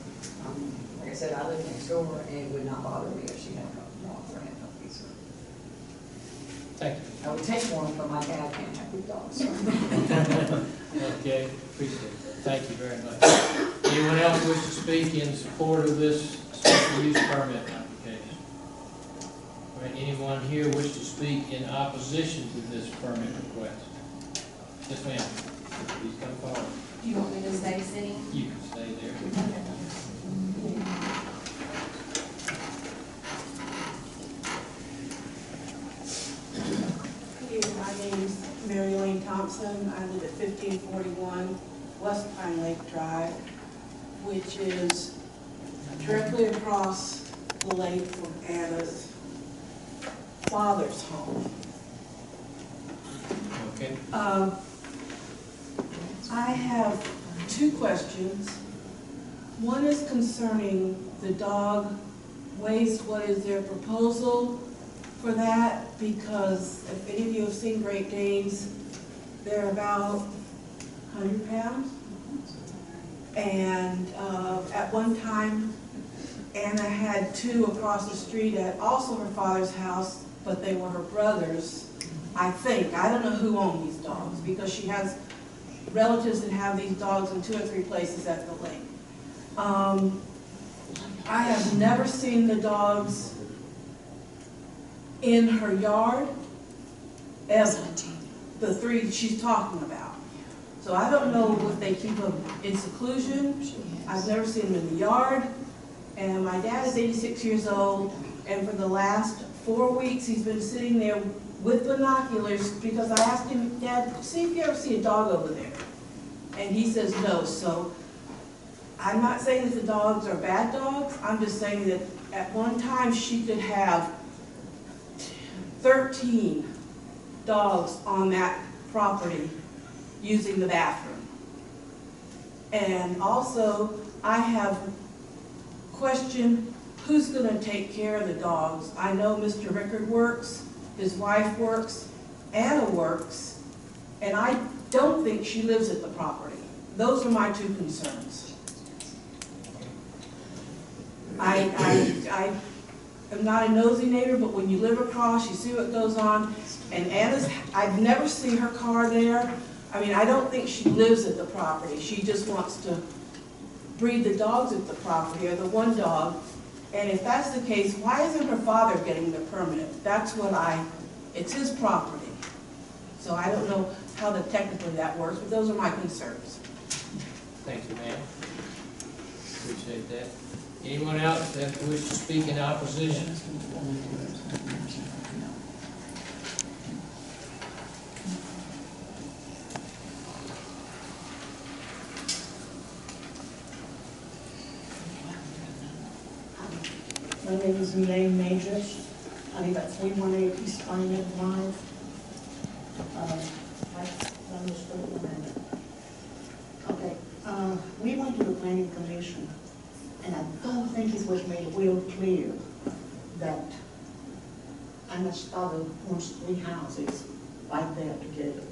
like I said, I live next door, and it would not bother me if she had dogs or had puppies. Thank you. I would take one, but my dad can't have big dogs. Okay, appreciate it. Thank you very much. Anyone else wish to speak in support of this special use permit application? All right, anyone here wish to speak in opposition to this permit request? Yes, ma'am. Please come forward. Do you want me to stay sitting? You can stay there. My name is Mary Lane Thompson. I live at 1541 West Pine Lake Drive, which is directly across the lake from Anna's father's home. Okay. I have two questions. One is concerning the dog waste. What is their proposal for that? Because if any of you have seen Great Danes, they're about 100 pounds. And at one time, Anna had two across the street at also her father's house, but they were her brothers, I think. I don't know who owned these dogs, because she has relatives that have these dogs in 2 or 3 places at the lake. I have never seen the dogs in her yard, ever. The 3 she's talking about. So I don't know if they keep them in seclusion. I've never seen them in the yard. And my dad is 86 years old, and for the last 4 weeks, he's been sitting there with binoculars, because I asked him, Dad, see if you ever see a dog over there. And he says no. So I'm not saying that the dogs are bad dogs. I'm just saying that at one time she could have 13 dogs on that property using the bathroom. And also, I have questioned who's going to take care of the dogs. I know Mr. Rickard works, his wife works, Anna works, and I don't think she lives at the property. Those are my 2 concerns. I am not a nosy neighbor, but when you live across, you see what goes on. And Anna's, I've never seen her car there. I mean, I don't think she lives at the property. She just wants to breed the dogs at the property, or the one dog. And if that's the case, why isn't her father getting the permit? That's what it's his property. So I don't know how technically that works, but those are my concerns. Thank you, ma'am. Appreciate that. Anyone else that wish to speak in opposition? My name is Elaine Majors. I live at 318 East Pine Lake Drive. Okay, we went to the planning commission, and I don't think it was made real clear that Anna's father owns 3 houses right there together.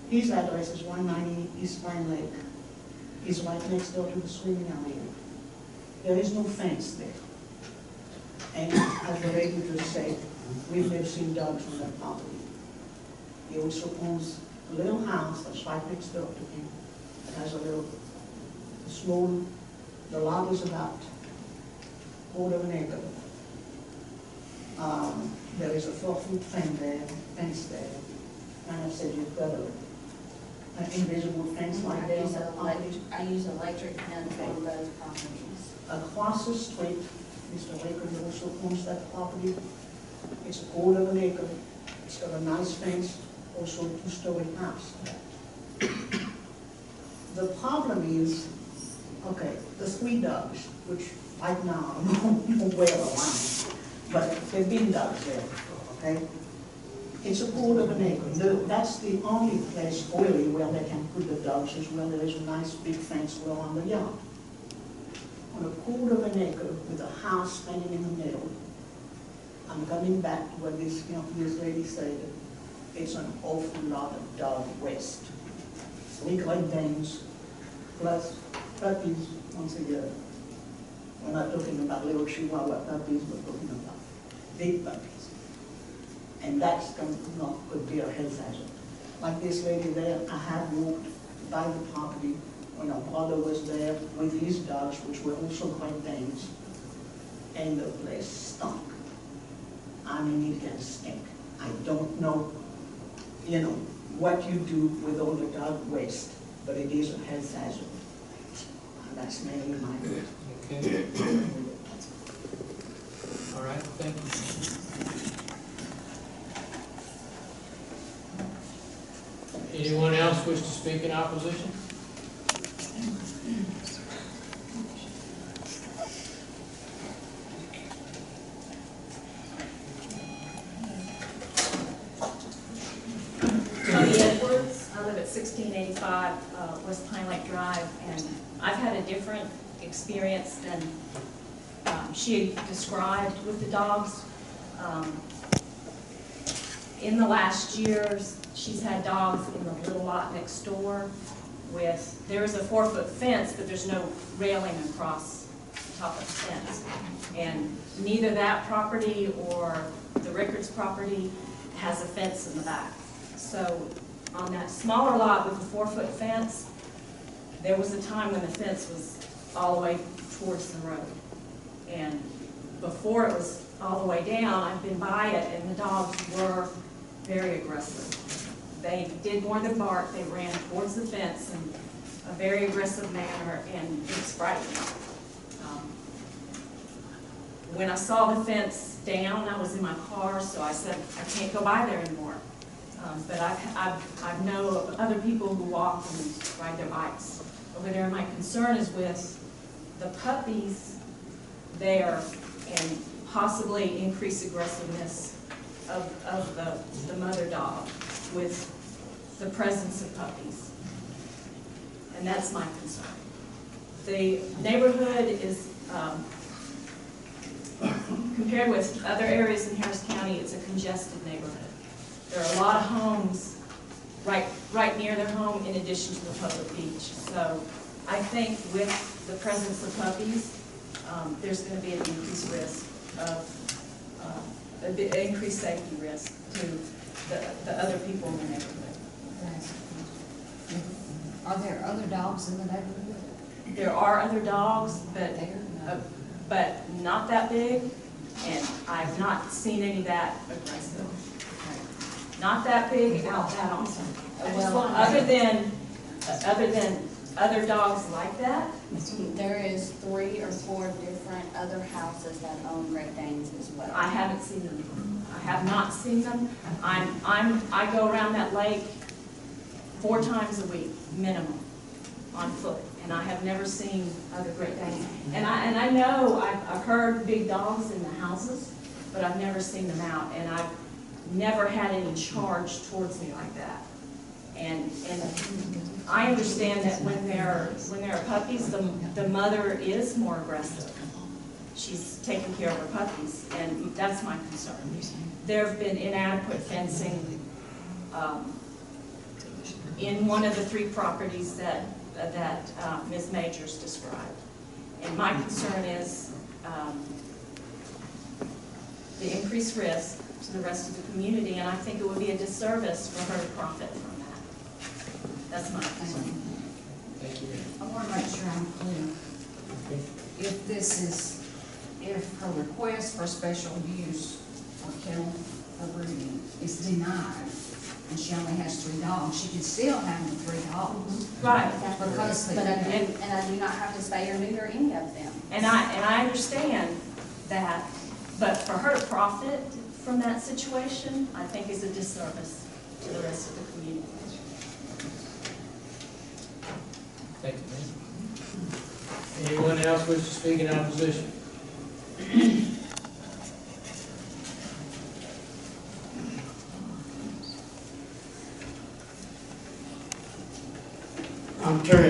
His address is 190 East Pine Lake. He's right next door to the swimming area. There is no fence there. And as the lady just said, we've never seen dogs on that property. He also owns a little house that's right next door to him. It has a small, the lot is about 1/4 of an acre. There is a 4-foot fence there. And I said, you've got an invisible fence like there. I use electric fence on those properties. Across the street, Mr. Rickard also owns that property. It's 1/4 of an acre. It's got a nice fence, also a 2-story house. The problem is, okay, the 3 dogs, which right now are nowhere around, but there have been dogs there, okay? It's a quarter of an acre. No, that's the only place really where they can put the dogs, is where there is a nice big fence around the yard. On a quarter of an acre with a house standing in the middle, I'm coming back to what this lady said. It's an awful lot of dog waste. 3 Great Danes plus puppies once a year. We're not talking about little Chihuahua puppies, we're talking about big puppies. And that's could be a health hazard. Like this lady there, I have walked by the property when our brother was there with his dogs, which were also Great Danes, and the place stunk. I mean, it can stink. I don't know, what you do with all the dog waste, but it is a health hazard. And that's mainly my good. Okay. All right, thank you. Anyone else wish to speak in opposition? Tony Edwards, I live at 1685 West Pine Lake Drive, and I've had a different experience than she described with the dogs. In the last years, she's had dogs in the little lot next door there's a 4-foot fence, but there's no railing across the top of the fence. And neither that property or the Rickards property has a fence in the back. So on that smaller lot with the 4-foot fence, there was a time when the fence was all the way towards the road. And before it was all the way down, I've been by it, and the dogs were very aggressive. They did more than bark. They ran towards the fence in a very aggressive manner, and it's frightening. When I saw the fence down, I was in my car, so I said, I can't go by there anymore. But I know of other people who walk and ride their bikes over there. My concern is with the puppies there and possibly increased aggressiveness of the mother dog with the presence of puppies. And that's my concern. The neighborhood is, compared with other areas in Harris County, it's a congested neighborhood. There are a lot of homes right near their home in addition to the public beach. So I think with the presence of puppies, there's going to be an increased risk of, an increased safety risk to the other people in the neighborhood. Are there other dogs in the neighborhood? There are other dogs, but not that big, and I've not seen any that aggressive. Not that big, out that often. Other than other dogs like that. There is 3 or 4 different other houses that own Great Danes as well. I haven't seen them. I have not seen them. I go around that lake 4 times a week, minimum, on foot, and I have never seen other Great Danes. And I know I've heard big dogs in the houses, but I've never seen them out, and I've never had any charge towards me like that. And I understand that when there are puppies, the mother is more aggressive. She's taking care of her puppies, and that's my concern. There have been inadequate fencing in one of the 3 properties that Ms. Majors described. And my concern is the increased risk to the rest of the community, and I think it would be a disservice for her to profit from that. That's my concern. Thank you. I want to make sure I'm clear. If her request for special use of kennel for breeding is denied, and she only has 3 dogs, she could still have the 3 dogs. Right. Because and I do not have to spay or neuter any of them. And I understand that, but for her to profit from that situation, I think is a disservice to the rest of the community. Thank you, ma'am. Anyone else wish to speak in opposition?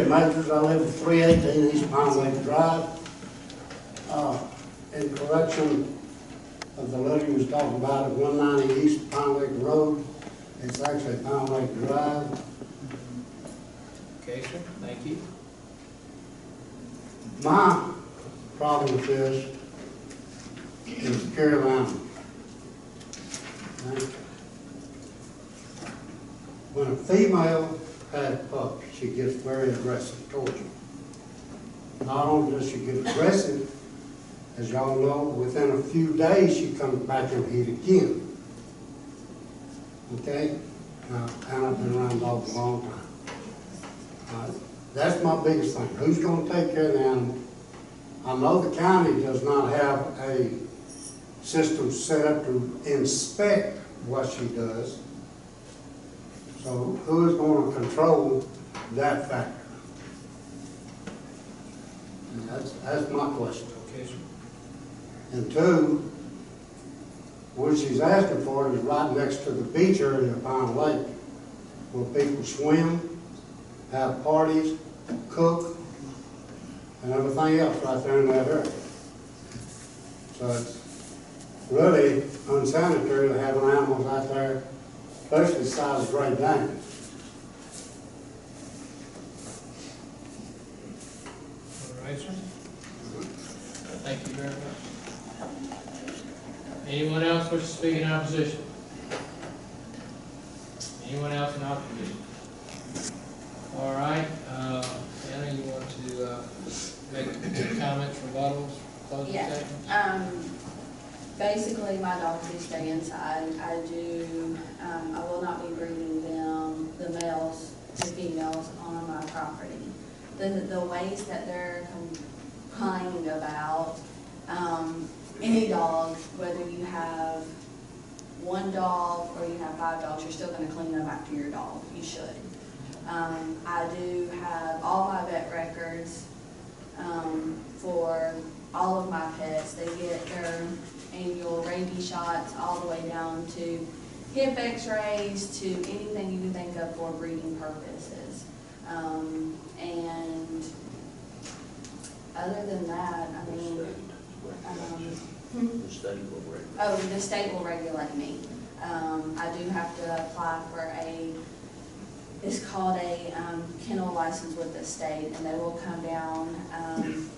Majors, I live at 318 East Pine Lake Drive. In correction of the letter you was talking about at 190 East Pine Lake Road, it's actually Pine Lake Drive. Okay, sir, thank you. My problem with this is Carolina. Okay? When a female has pups, she gets very aggressive towards you. Not only does she get aggressive, as y'all know, within a few days she comes back and eat again. Okay? And I've been around dogs a long time. That's my biggest thing. Who's going to take care of the animal? I know the county does not have a system set up to inspect what she does. So who is going to control that factor? And that's my question. Okay, sir. And two, what she's asking for is right next to the beach area of Pine Lake, where people swim, have parties, cook, and everything else right there in that area. So it's really unsanitary to have animals out there, especially the size of Great Dane. All right, sir. Thank you very much. Anyone else wish to speak in opposition? Anyone else in opposition? All right, Anna, you want to make comments, rebuttals, closing Yeah. statements? Basically, my dogs do stay inside. I will not be bringing them, the males, the females, on my property. The ways that they're complaining about, any dog, whether you have one dog or you have 5 dogs, you're still gonna clean up after your dog. You should. I do have all my vet records, for all of my pets. They get their annual rabies shots all the way down to hip x-rays, to anything you can think of for breeding purposes. And other than that, I mean, The state will regulate. oh, the state will regulate me. I do have to apply for it's called a kennel license with the state, and they will come down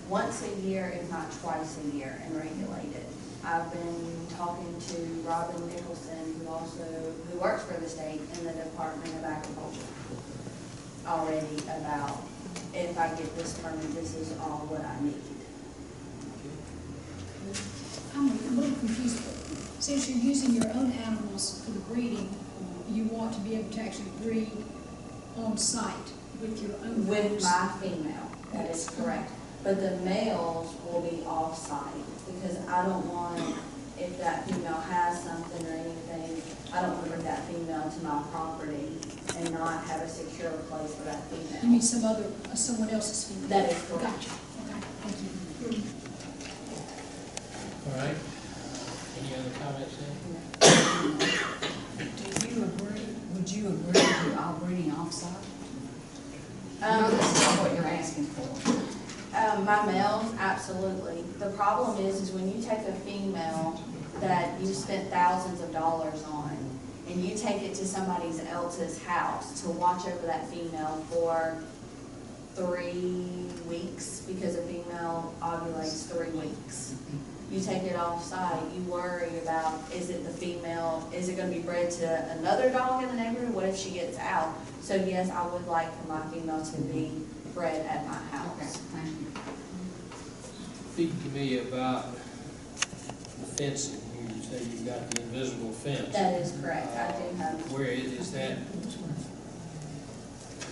once a year, if not twice a year, and regulate it. I've been talking to Robin Nicholson, who works for the state in the Department of Agriculture already, about if I get this permit, this is all what I need. I'm a little confused. Since you're using your own animals for the breeding, you want to be able to actually breed on site with your own With dogs? my female, that is correct. But the males will be off-site, because I don't want, if that female has something or anything, I don't want to bring that female to my property and not have a secure place for that female. You mean someone else's female? That is correct. Gotcha. Okay, thank you. All right. Any other comments then? Would you agree to all breeding off-site? This is what you're asking for. My males, absolutely. The problem is when you take a female that you spent thousands of dollars on, and you take it to somebody else's house to watch over that female for 3 weeks, because a female ovulates 3 weeks. You take it off-site, you worry about, is it the female, is it gonna be bred to another dog in the neighborhood? What if she gets out? So yes, I would like for my female to be bred at my house. Okay, thank you. Speak to me about the fencing. You say you've got the invisible fence. That is correct, I do have. Where is that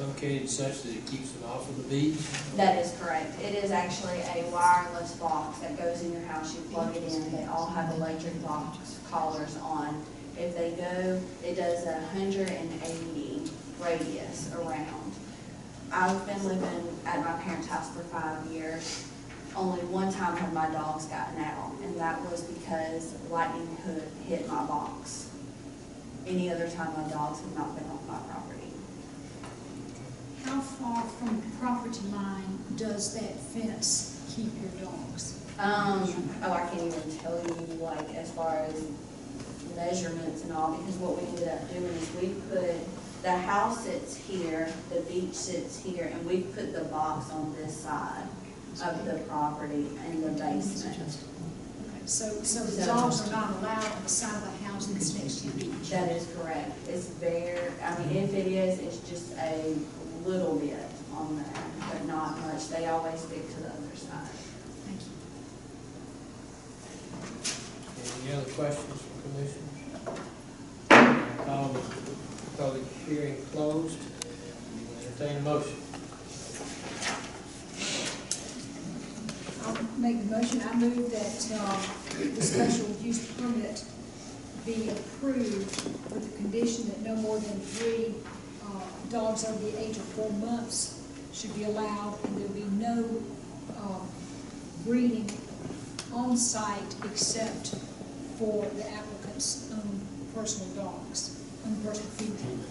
located such that it keeps them off of the beach? That is correct. It is actually a wireless box that goes in your house. You plug it in. They all have electric box collars on. If they go, it does 180 radius around. I've been living at my parents' house for 5 years. Only one time have my dogs gotten out, and that was because lightning hit my box. Any other time, my dogs have not been on my property. How how far from the property line does that fence keep your dogs? Oh, I can't even tell you, like, as far as measurements and all, because what we ended up doing is we put, the house sits here, the beach sits here, and we put the box on this side of the property in the basement. Okay, so the dogs are not allowed on the side of the house that's next to the beach? That is correct. It's very, I mean, if it is, it's just a little bit on there, but not much. They always stick to the other side. Thank you. Any other questions from commissioners? Call the public hearing closed. Entertain a motion. I'll make the motion. I move that the special use permit be approved with the condition that no more than 3 dogs over the age of 4 months should be allowed, and there'll be no breeding on site except for the applicant's own personal dogs, own personal female.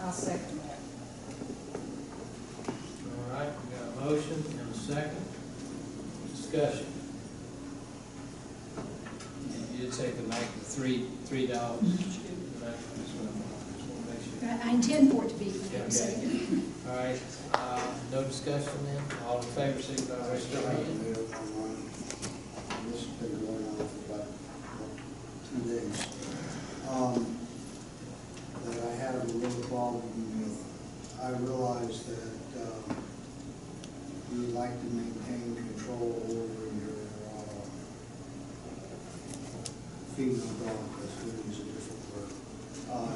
I'll second that. All right, we got a motion and a second. Discussion. You did say the maximum three dollars. I intend for it to be. Okay. All right, no discussion then? All in favor, signify by raising your hand. This has been going on for about 2 days. That I had a little problem with. I realized that you like to maintain control over your female dog, that's going to use a different word.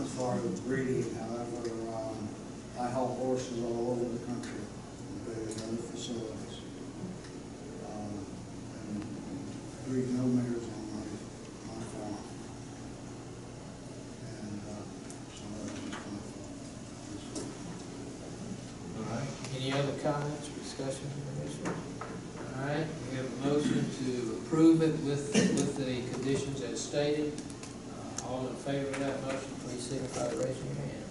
As far as breeding, however, I haul horses all over the country, in various other facilities. And breed no mares on my farm. And so that was just my thought. All right, any other comments or discussion from the commission? All right, we have a motion to approve it with the conditions as stated. All in favor of that motion, please signify by raising your hand.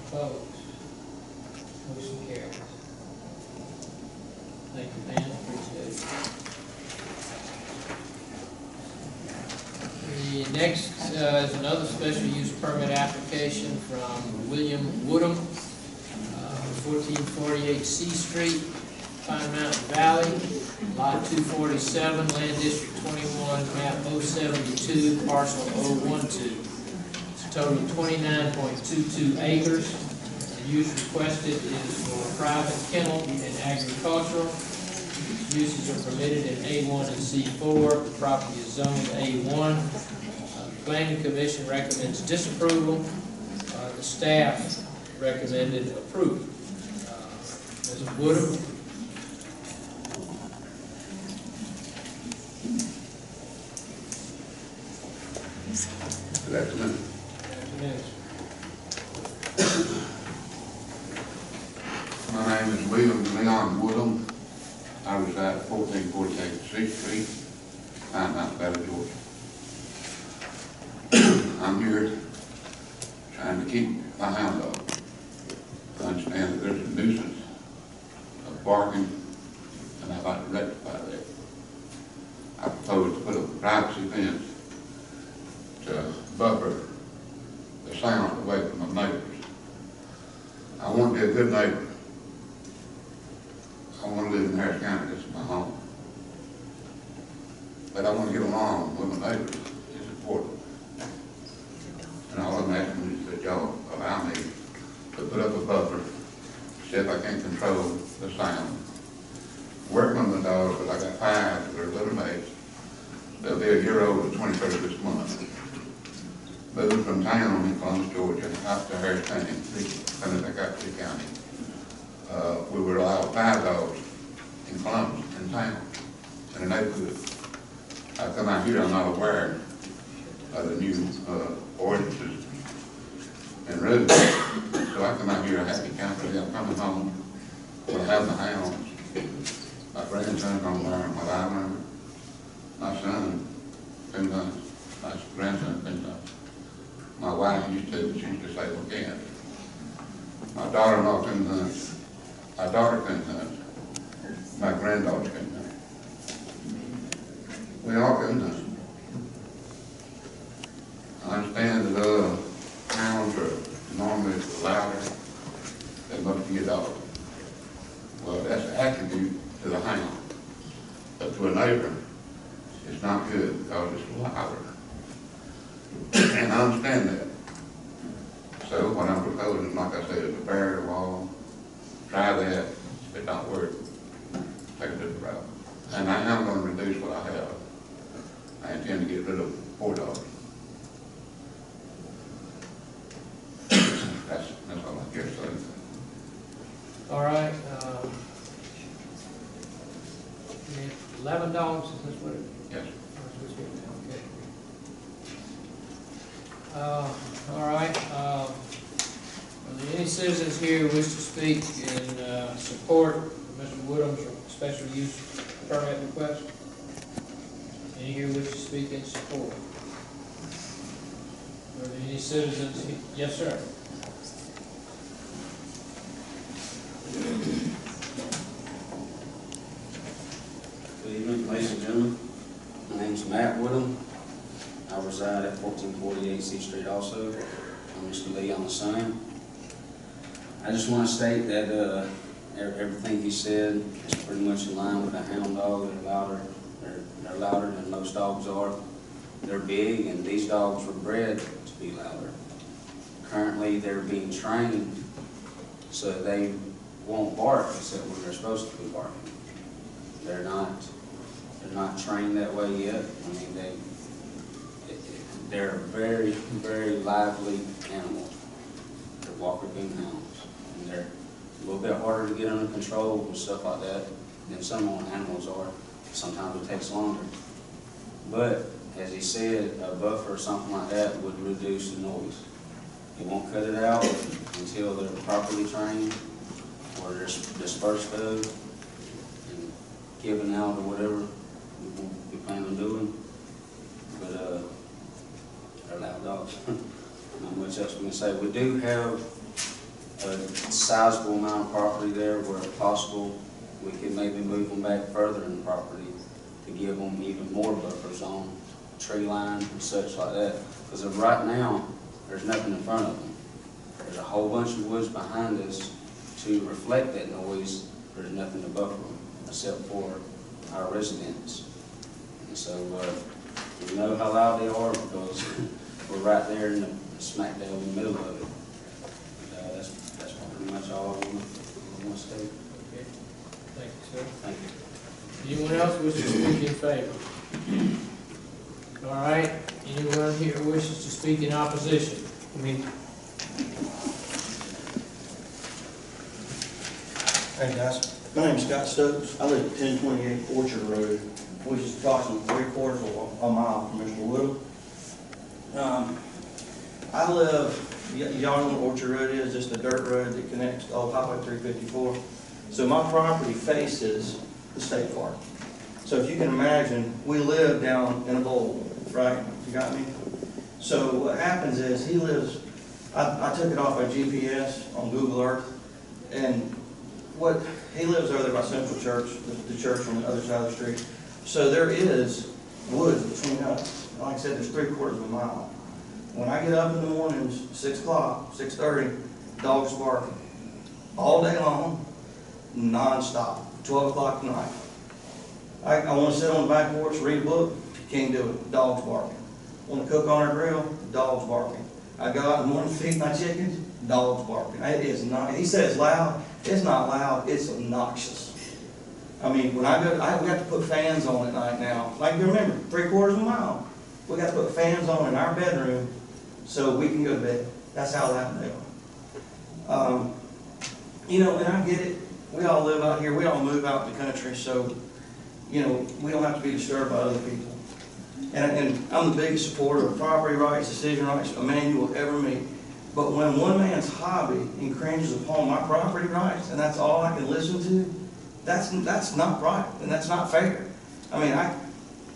Opposed? Motion carries. Thank you, Pam, appreciate it. The next is another special use permit application from William Woodham, 1448 C Street, Pine Mountain Valley, lot 247, land district 21, map 072, parcel 012. It's a total of 29.22 acres. The use requested is for private kennel and agricultural. Uses are permitted in A1 and C4. The property is zoned A1. The Planning Commission recommends disapproval. The staff recommended approval. Ms. Woodham. Good afternoon. My name is William Leon Woodham. I reside at 1448 6th Street, Pine Mountain Valley, Georgia. I'm here trying to keep my hound dog. I understand that there's a nuisance of barking, and I'd like to rectify that. I propose to put up a privacy fence to buffer the sound away from my neighbors. I want to be a good neighbor. I want to live in Harris County, this is my home. But I want to get along with my neighbors, it's important. And all I'm asking is that y'all allow me to put up a buffer, see if I can control the sound. Working on the dogs, but I got 5 that are little mates. They'll be a year old the 23rd of this month. Moving from town in Columbus, Georgia, out to Harris County, County. We were allowed 5 dogs in Columbus, in town, in the neighborhood. I come out here, I'm not aware of the new ordinances and rules. So I come out here, a happy camper, I'm coming home, we'll have the hounds. My grandson's gonna learn what I learned. My son, 2 months, my grandson, 2 months. My wife used to, she used to say, well, can't. My daughter-in-law couldn't hunt. My daughter couldn't hunt. My granddaughter couldn't hunt. We all couldn't hunt. I understand that hounds are normally louder than most of your dogs. Well, that's an attribute to the hound. But to a neighbor, it's not good because it's louder. And I understand that. So what I'm proposing, like I said, is a barrier wall. Try that. If it don't work, take a different route. And I am going to reduce what I have. I intend to get rid of 4 dogs. That's all I care to say. All right, 11 dogs, is this what it? Yes. Okay. All right, are there any citizens here who wish to speak in support of Mr. Woodham's special use permit request? Any here wish to speak in support? Are there any citizens? Yes, sir. Good evening, ladies and gentlemen. My name is Matt Woodham. I reside at 1448 C Street also. I'm Mr. Lee on the sign. I just want to state that everything he said is pretty much in line with a hound dog. They're louder than most dogs are. They're big, and these dogs were bred to be louder. Currently, they're being trained so they won't bark except when they're supposed to be barking. They're not trained that way yet. I mean, they're very, very lively animals. They're Walker Coon hounds, and they're a little bit harder to get under control and stuff like that than some animals are. Sometimes it takes longer. But as he said, a buffer or something like that would reduce the noise. It won't cut it out until they're properly trained or they're dispersed of and given out or whatever we plan on doing. But they're loud dogs. Not much else we can say. We do have a sizable amount of property there where if possible we could maybe move them back further in the property to give them even more buffer zone, tree line and such like that. Because right now, there's nothing in front of them. There's a whole bunch of woods behind us to reflect that noise. There's nothing to buffer them except for our residents. And so we know how loud they are because we're right there in the smack dab in the middle of it. That's pretty much all I want to say. Okay. Thank you, sir. Thank you. Anyone else wish to speak in favor? All right. Anyone here wishes to speak in opposition? Hey guys, my name's Scott Stokes. I live at 1028 Orchard Road, which is approximately 3/4 of a mile from Mr. Woodham. I live, y'all know what Orchard Road is, just a dirt road that connects to old Highway 354. So my property faces the state park. So if you can imagine, we live down in a bowl, right? You got me? So what happens is he lives, I took it off by GPS on Google Earth, and he lives over there by Central Church, the church on the other side of the street. So there is woods between us. Like I said, there's 3/4 of a mile. When I get up in the mornings, 6 o'clock, 6:30, dogs barking all day long, non-stop, 12 o'clock at night. I want to sit on the back porch, read a book, can't do it, dogs barking. Want to cook on our grill, dogs barking. I go out in the morning to feed my chickens, dogs barking. It is not, he says loud, it's not loud, it's obnoxious. I mean, when I go, we have to put fans on at night now. Like you remember, 3/4 of a mile. We got to put fans on in our bedroom so we can go to bed. That's how loud they are. You know, and I get it. We all live out here. We all move out in the country, so, you know, we don't have to be disturbed by other people. And I'm the biggest supporter of property rights, decision rights a man you will ever meet. But when one man's hobby infringes upon my property rights, and that's all I can listen to, that's not right, and that's not fair. I mean,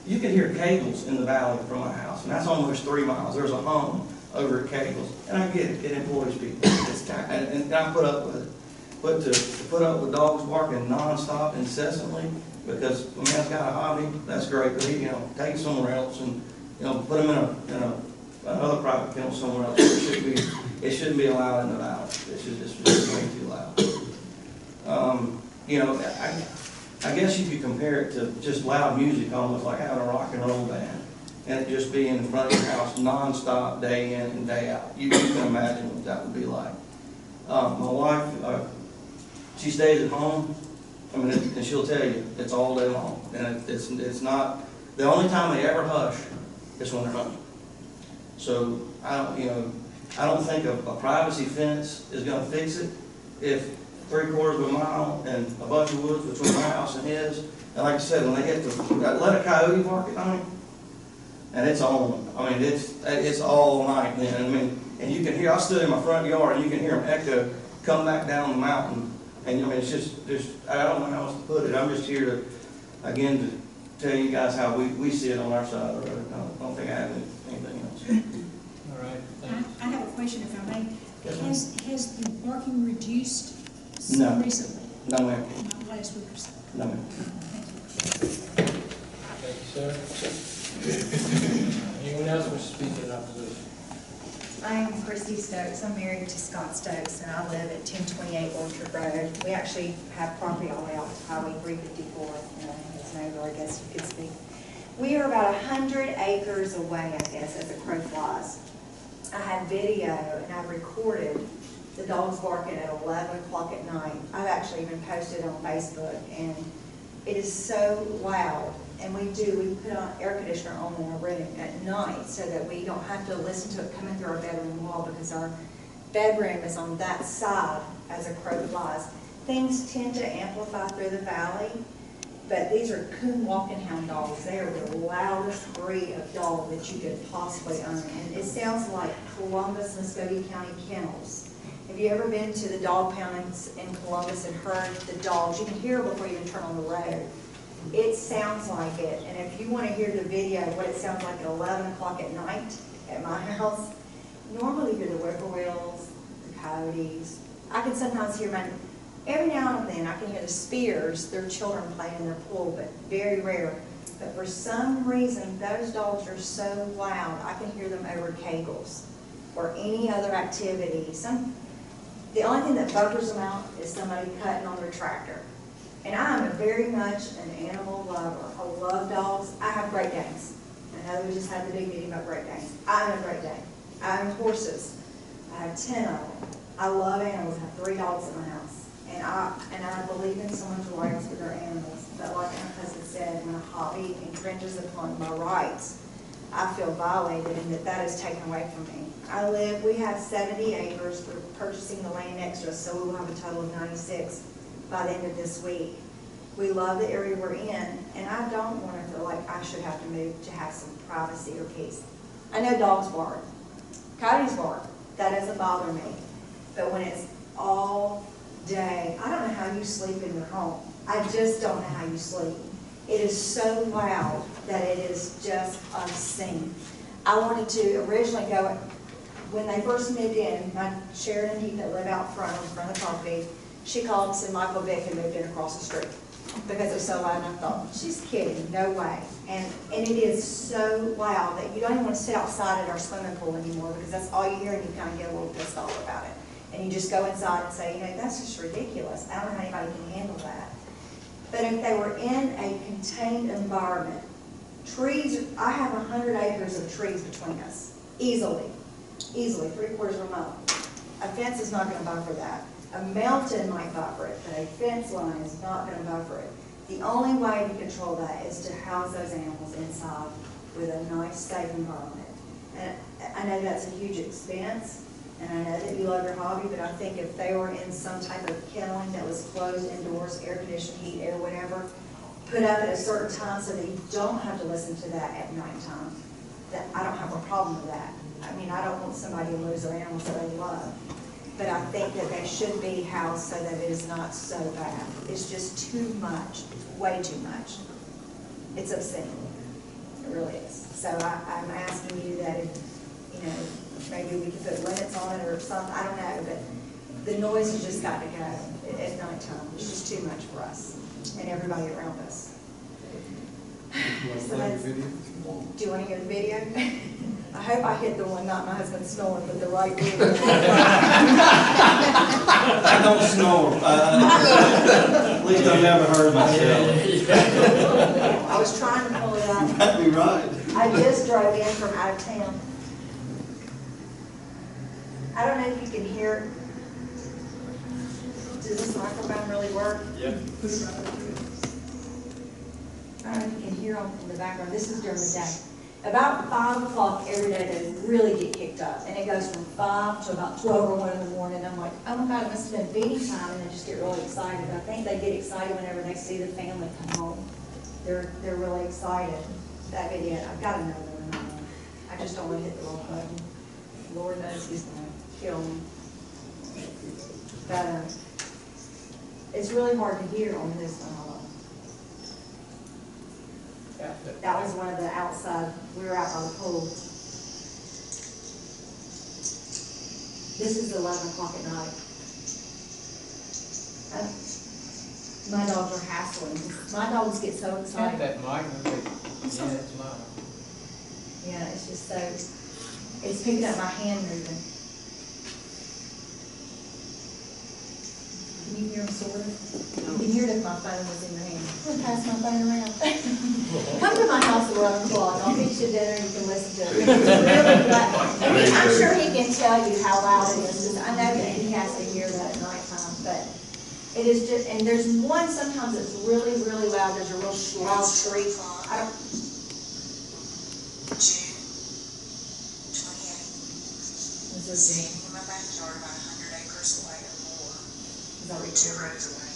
you can hear Kegels in the valley from my house, and that's almost 3 miles. There's a home over at Kegels, and I get it. It employs people. It's and I put up with it. But to put up with dogs barking nonstop, incessantly, because a man's got a hobby, that's great, but he, you know, take it somewhere else and, you know, put him in another private kennel somewhere else. It shouldn't be allowed in the valley. It's just way too loud. You know, I guess you could compare it to just loud music, almost like having a rock and roll band, and it just being in front of your house nonstop, day in and day out. You can imagine what that would be like. My wife, she stays at home. I mean, and she'll tell you it's all day long, and it's not. The only time they ever hush is when they're home. So I don't think a privacy fence is going to fix it. If 3/4 of a mile and a bunch of woods between my house and his, and like I said, when they get to let a coyote bark at night, and it's on. I mean, it's all night then. I mean, and you can hear. I stood in my front yard, and you can hear them echo come back down the mountain. And I mean, it's just I don't know how else to put it. I'm just here to, again, to tell you guys how we see it on our side of the road. I don't think I have anything else. All right, I have a question, if I may. Yes, Has the barking reduced No. recently? No, ma'am. Not last week or so? No, ma'am. thank you, sir. Anyone else wish to speak in opposition? I am Christy Stokes. I'm married to Scott Stokes, and I live at 1028 Orchard Road. We actually have property all the way out to Highway 354, his neighbor, I guess you could speak. We are about 100 acres away, I guess, as a crow flies. I have video, and I've recorded the dogs barking at 11 o'clock at night. I've actually even posted on Facebook, and it is so loud. And we put on air conditioner on in our room at night so that we don't have to listen to it coming through our bedroom wall, because our bedroom is on that side as a crow flies. Things tend to amplify through the valley, but these are coon walking hound dogs. They are the loudest breed of dog that you could possibly own. And it sounds like Columbus, Muscogee County kennels. Have you ever been to the dog poundings in Columbus and heard the dogs? You can hear them before you even turn on the road. It sounds like it, and if you want to hear the video of what it sounds like at 11 o'clock at night at my house, normally you hear the whippoorwills, the coyotes. I can sometimes hear every now and then I can hear the Spears, their children playing in their pool, but very rare. But for some reason, those dogs are so loud, I can hear them over kegels or any other activity. The only thing that buggers them out is somebody cutting on their tractor. And I am very much an animal lover. I love dogs. I have Great Danes. I know we just had the big meeting about Great Danes. I own a Great Dane. I own horses. I have 10 of them. I love animals. I have 3 dogs in my house. And I believe in someone's rights with their animals. But like my husband said, when a hobby infringes upon my rights, I feel violated, and that is taken away from me. We have 70 acres. We're purchasing the land next to us, so we will have a total of 96 by the end of this week. We love the area we're in, and I don't want to feel like I should have to move to have some privacy or peace. I know dogs bark. Coyotes bark. That doesn't bother me. But when it's all day, I don't know how you sleep in your home. I just don't know how you sleep. It is so loud that it is just obscene. I wanted to originally go, when they first moved in, my Sheridan Heath that live out front on the front of the property, she called and said Michael Vick had moved in across the street because it was so loud, and I thought, she's kidding, no way. And it is so loud that you don't even want to sit outside at our swimming pool anymore, because that's all you hear, and you kind of get a little pissed off about it. And you just go inside and say, that's just ridiculous. I don't know how anybody can handle that. But if they were in a contained environment, trees, I have 100 acres of trees between us, easily, 3/4 of a mile. A fence is not going to buffer that. A mountain might buffer it, but a fence line is not going to buffer it. The only way to control that is to house those animals inside with a nice, safe environment. And I know that's a huge expense, and I know that you love your hobby, but I think if they were in some type of kenneling that was closed indoors, air conditioned, heat, air, whatever, put up at a certain time so that you don't have to listen to that at nighttime, that I don't have a problem with that. I mean, I don't want somebody to lose their animals that they love. But I think that they should be housed so that it is not so bad. It's just too much, way too much. It's obscene. It really is. So I'm asking you that if, maybe we could put limits on it or something, I don't know, but the noise has just got to go at nighttime. It's just too much for us and everybody around us. So that's, do you want to hear the video? I hope I hit the one, not my husband snoring, but the right video. I don't snore. At least I've never heard myself. I was trying to pull it out. That'd be right. I just drove in from out of town. I don't know if you can hear it. Does this microphone really work? Yep. I don't know if you can hear them in the background. This is during the day. About 5 o'clock every day, they really get kicked up. And it goes from 5 to about 12 or 1 in the morning. I'm like, oh my God, it must have been feeding time. And they just get really excited. I think they get excited whenever they see the family come home. They're really excited. That video, I've got another one. I just don't want to hit the wrong button. Lord knows he's going to kill me. But it's really hard to hear on this one. That was one of the outside, we were out by the pool. This is 11 o'clock at night. My dogs are hassling. My dogs get so excited. That mic, yeah, it's mine. Yeah, it's just so, it's picking up my hand moving. Can you hear them sort of? You can hear it if my phone was in your hand. I'm gonna pass my phone around. Come to my house at 11 o'clock. I'll feed you dinner, you can listen to it. It's really loud. I mean, I'm sure he can tell you how loud it is. I know that he has to hear that at nighttime, but it is just, and there's one sometimes that's really, really loud. There's a real loud shriek. I don't. June 28th. This is June. In my backyard, about 100 acres away or more. Is that what you're away?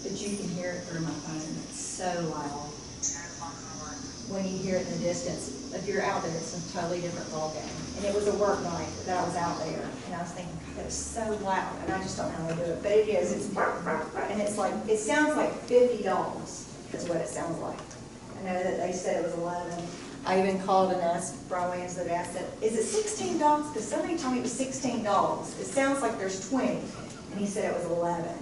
But you can hear it through my phone. It's so loud. When you hear it in the distance, if you're out there, it's a totally different ballgame. And it was a work night that I was out there, and I was thinking, God, that is so loud, and I just don't know how to do it. But it is. It's and it's like it sounds like 50 dogs is what it sounds like. I know that they said it was 11. I even called and asked Brian Williams that asked it, is it 16 dogs? Because somebody told me it was 16 dogs. It sounds like there's 20, and he said it was 11.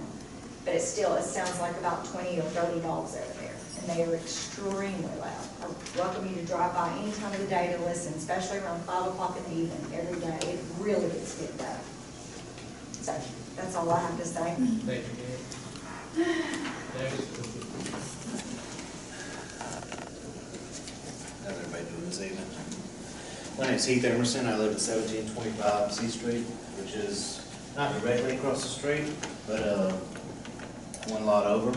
But it sounds like about 20 or 30 dogs over there, and they are extremely loud. I welcome you to drive by any time of the day to listen, especially around 5 o'clock in the evening every day. It really gets picked up. So that's all I have to say. Thank you, Gary. How's everybody doing this evening? My name's Heath Emerson. I live at 1725 C Street, which is not directly across the street, but one lot over.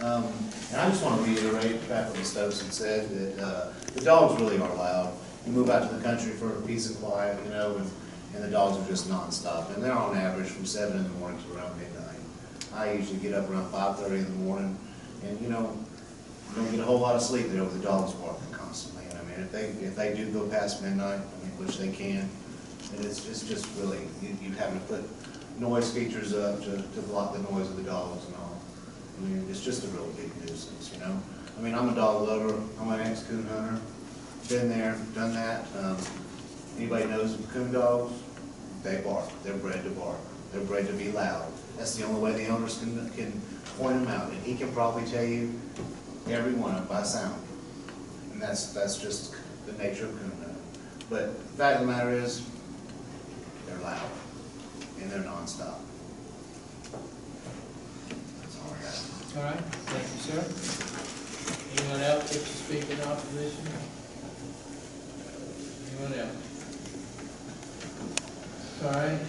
And I just want to reiterate back what Stokes had said, that the dogs really are loud. You move out to the country for a peace and quiet, you know, and the dogs are just nonstop. And they're on average from 7 in the morning to around midnight. I usually get up around 5:30 in the morning, and you know, you don't get a whole lot of sleep there with the dogs barking constantly. And I mean, if they do go past midnight, I mean, which they can, and it's just really, you having to put noise features up to block the noise of the dogs and all. I mean, it's just a real big nuisance, you know. I mean, I'm a dog lover. I'm an ex-coon hunter. Been there, done that. Anybody knows coon dogs? They bark. They're bred to bark. They're bred to be loud. That's the only way the owners can point them out. And he can probably tell you every one of them by sound. And that's just the nature of coon hunting. But the fact of the matter is, they're loud and they're nonstop. All right, thank you, sir. Anyone else wish to speak in opposition? Anyone else? All right,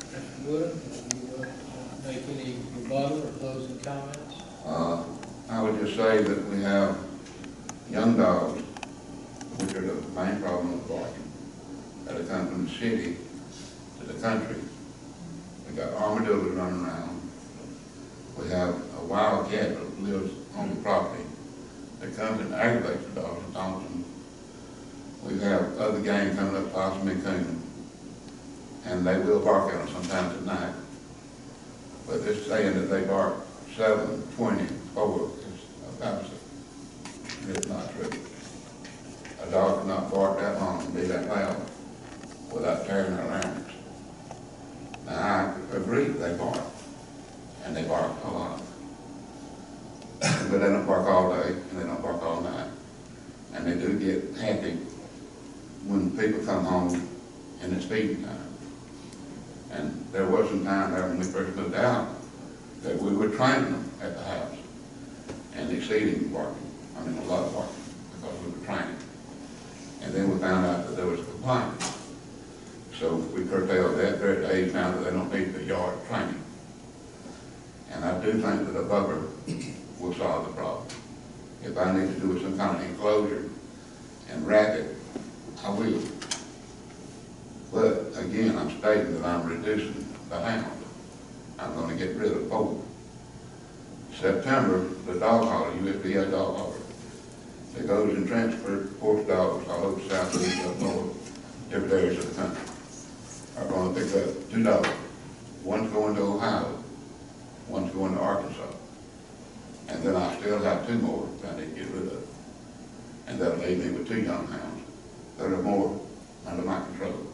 Mr. Wood, you make any rebuttal or closing comments? I would just say that we have young dogs, which are the main problem with barking, that have come from the city to the country. We got armadillos running around. We have a wild cat that lives on the property that comes and aggravates the dogs and taunts them. We have other game coming up, possum and coon, and they will bark at them sometimes at night. But this saying that they bark 7, 20, 4 is about it. It's not true. A dog cannot bark that long and be that loud without tearing their larynx. Now, I agree, they bark, and they bark a lot. But they don't bark all day, and they don't bark all night. And they do get happy when people come home and it's feeding time. And there was some time there when we first moved out that we would train them at the house and exceeding barking. I mean, a lot of barking because we were training. And then we found out that there was a complaint. So we curtailed that. They're at the age now that they don't need the yard training. And I do think that a buffer will solve the problem. If I need to do some kind of enclosure and racket, I will. But again, I'm stating that I'm reducing the hound. I'm going to get rid of 4. September, the dog hauler, USDA dog hauler, that goes and transfers porch dogs all over southeast, up north, different areas of the country, are going to pick up 2 dogs. One's going to Ohio, one's going to Arkansas. And then I still have 2 more that I need to get rid of. And that'll leave me with 2 young hounds that are more under my control.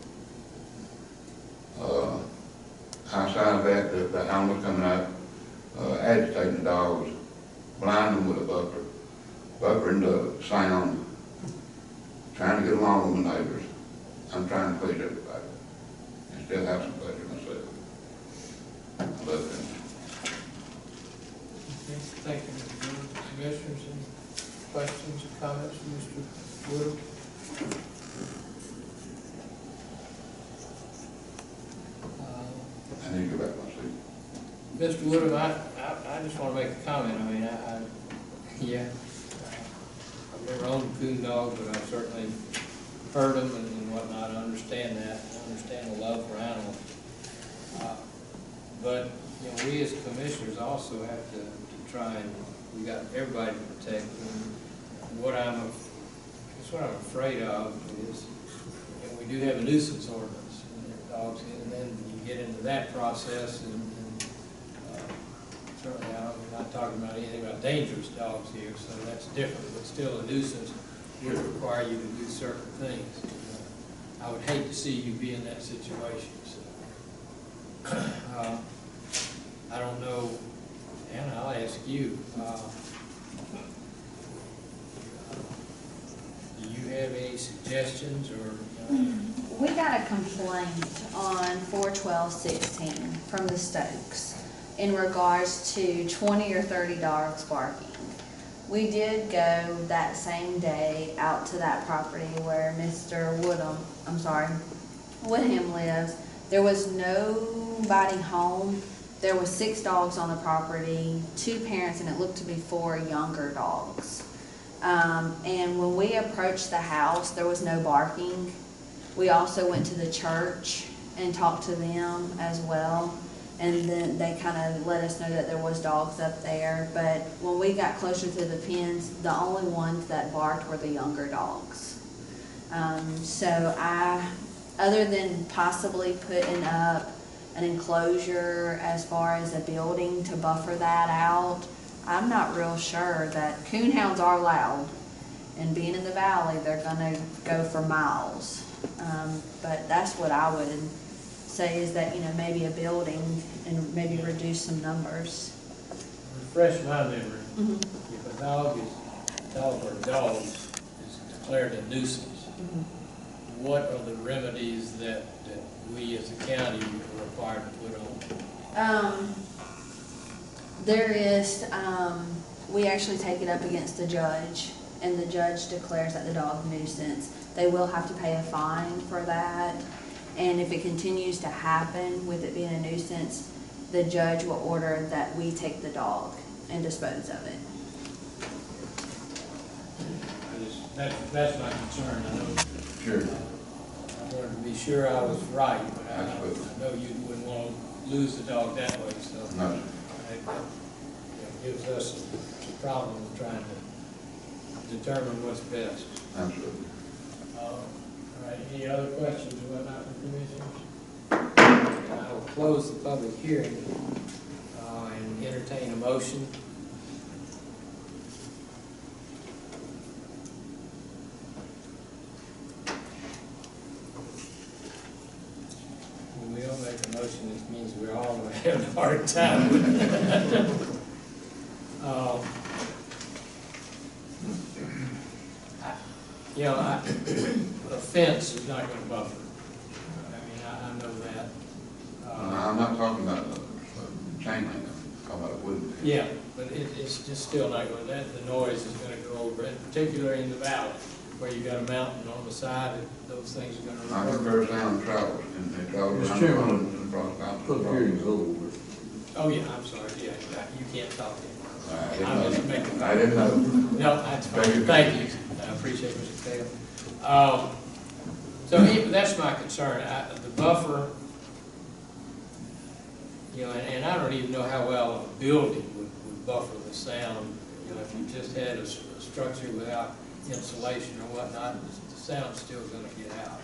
Outside of that, the animals coming out, agitating the dogs, blind them with a buffer, buffering the sound, trying to get along with my neighbors. I'm trying to please everybody and still have some pleasure myself. I love them. Thank you, Mr. Wood. Commissioners, any questions or comments from Mr. Wood? I need to go back to my seat. Mr. Woodham, I just want to make a comment. I mean, yeah, I've never owned a coon dog, but I've certainly heard them and whatnot. I understand that. I understand the love for animals. But, you know, we as commissioners also have to try and, we got everybody to protect. And what I'm afraid of is, you know, we do have a nuisance ordinance and dogs, and then you get into that process and certainly I'm not talking about anything about dangerous dogs here, so that's different, but still a nuisance would require you to do certain things. I would hate to see you be in that situation. So, I don't know, Anna, I'll ask you. Do you have any suggestions or? We got a complaint on 4/12/16 from the Stokes in regards to 20 or 30 dogs barking. We did go that same day out to that property where Mr. Woodham lives. There was nobody home. There was 6 dogs on the property, 2 parents, and it looked to be 4 younger dogs. And when we approached the house, there was no barking. We also went to the church and talked to them as well. And then they kind of let us know that there was dogs up there. But when we got closer to the pens, the only ones that barked were the younger dogs. Other than possibly putting up an enclosure as far as a building to buffer that out, I'm not real sure that coonhounds are loud. And being in the valley, they're gonna go for miles. But that's what I would say is that, you know, maybe a building and maybe reduce some numbers. Refresh my memory. If a dog or dogs is declared a nuisance, what are the remedies that we as a county are required to put on? There is, we actually take it up against the judge, and the judge declares that the dog nuisance. They will have to pay a fine for that. And if it continues to happen with it being a nuisance, the judge will order that we take the dog and dispose of it. That's my concern. I know. Sure. I wanted to be sure I was right, but I know you wouldn't want to lose the dog that way, so. No. It gives us a problem of trying to determine what's best. Absolutely. All right, any other questions or whatnot from commissioners? I will close the public hearing and entertain a motion. things we're all gonna have a hard time with. A fence is not gonna buffer. I mean, I know that. I'm not talking about chain link, I'm talking about wooden. Yeah, but it's just still not going, the noise is gonna go over, in particular in the valley, where you got a mountain on the side, and those things are gonna. I heard sound travels, and they travel Mr. around. Chairman, and across mountains. Public hearing is over. Oh, yeah, I'm sorry, yeah, you can't talk I anymore. I'm just making. I didn't know. No, that's fine, thank you, I appreciate Mr. Taylor. So that's my concern, the buffer, and I don't even know how well a building would buffer the sound. If you just had a structure without insulation or whatnot, the sound's still gonna get out.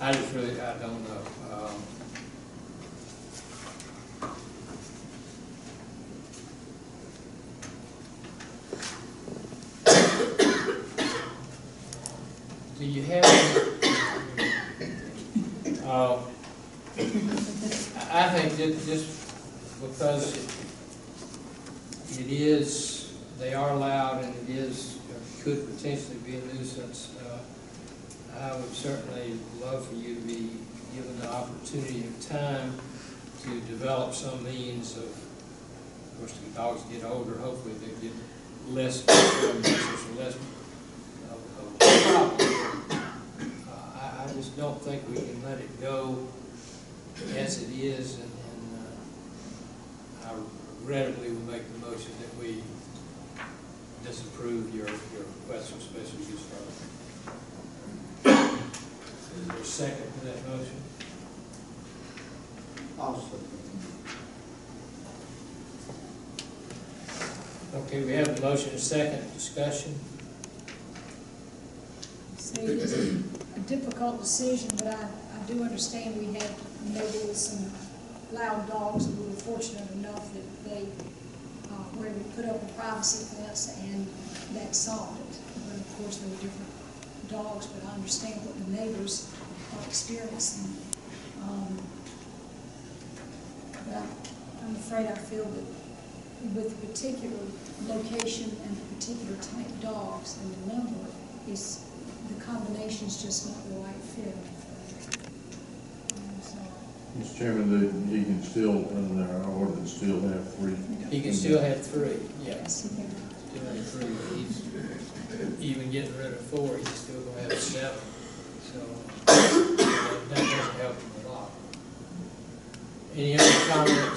I just really, I don't know. Do you have, I think that just because it is, they are loud and it is, could potentially be a nuisance, I would certainly love for you to be given the opportunity of time to develop some means of course, the dogs get older, hopefully they get less, less of a problem. I just don't think we can let it go as it is, and I regrettably will make the motion that we disapprove your request for special use permit. Is there a second to that motion? I'll second. Okay, we have the motion and second. Discussion. See, it's a difficult decision, but I do understand we had maybe some loud dogs, and we were fortunate enough that they were able to put up a privacy fence, and that solved it. But of course, there were different dogs, but I understand what the neighbors are experiencing. But I'm afraid I feel that with the particular location and the particular type dogs and the number, the combination's just not the right fit. Mr. Chairman, he can still, under our ordinance, still have three. He can still have three, yes. Yes, he can. Still have three. He's even getting rid of four, he's still gonna have seven. So that doesn't help him a lot. Any other comments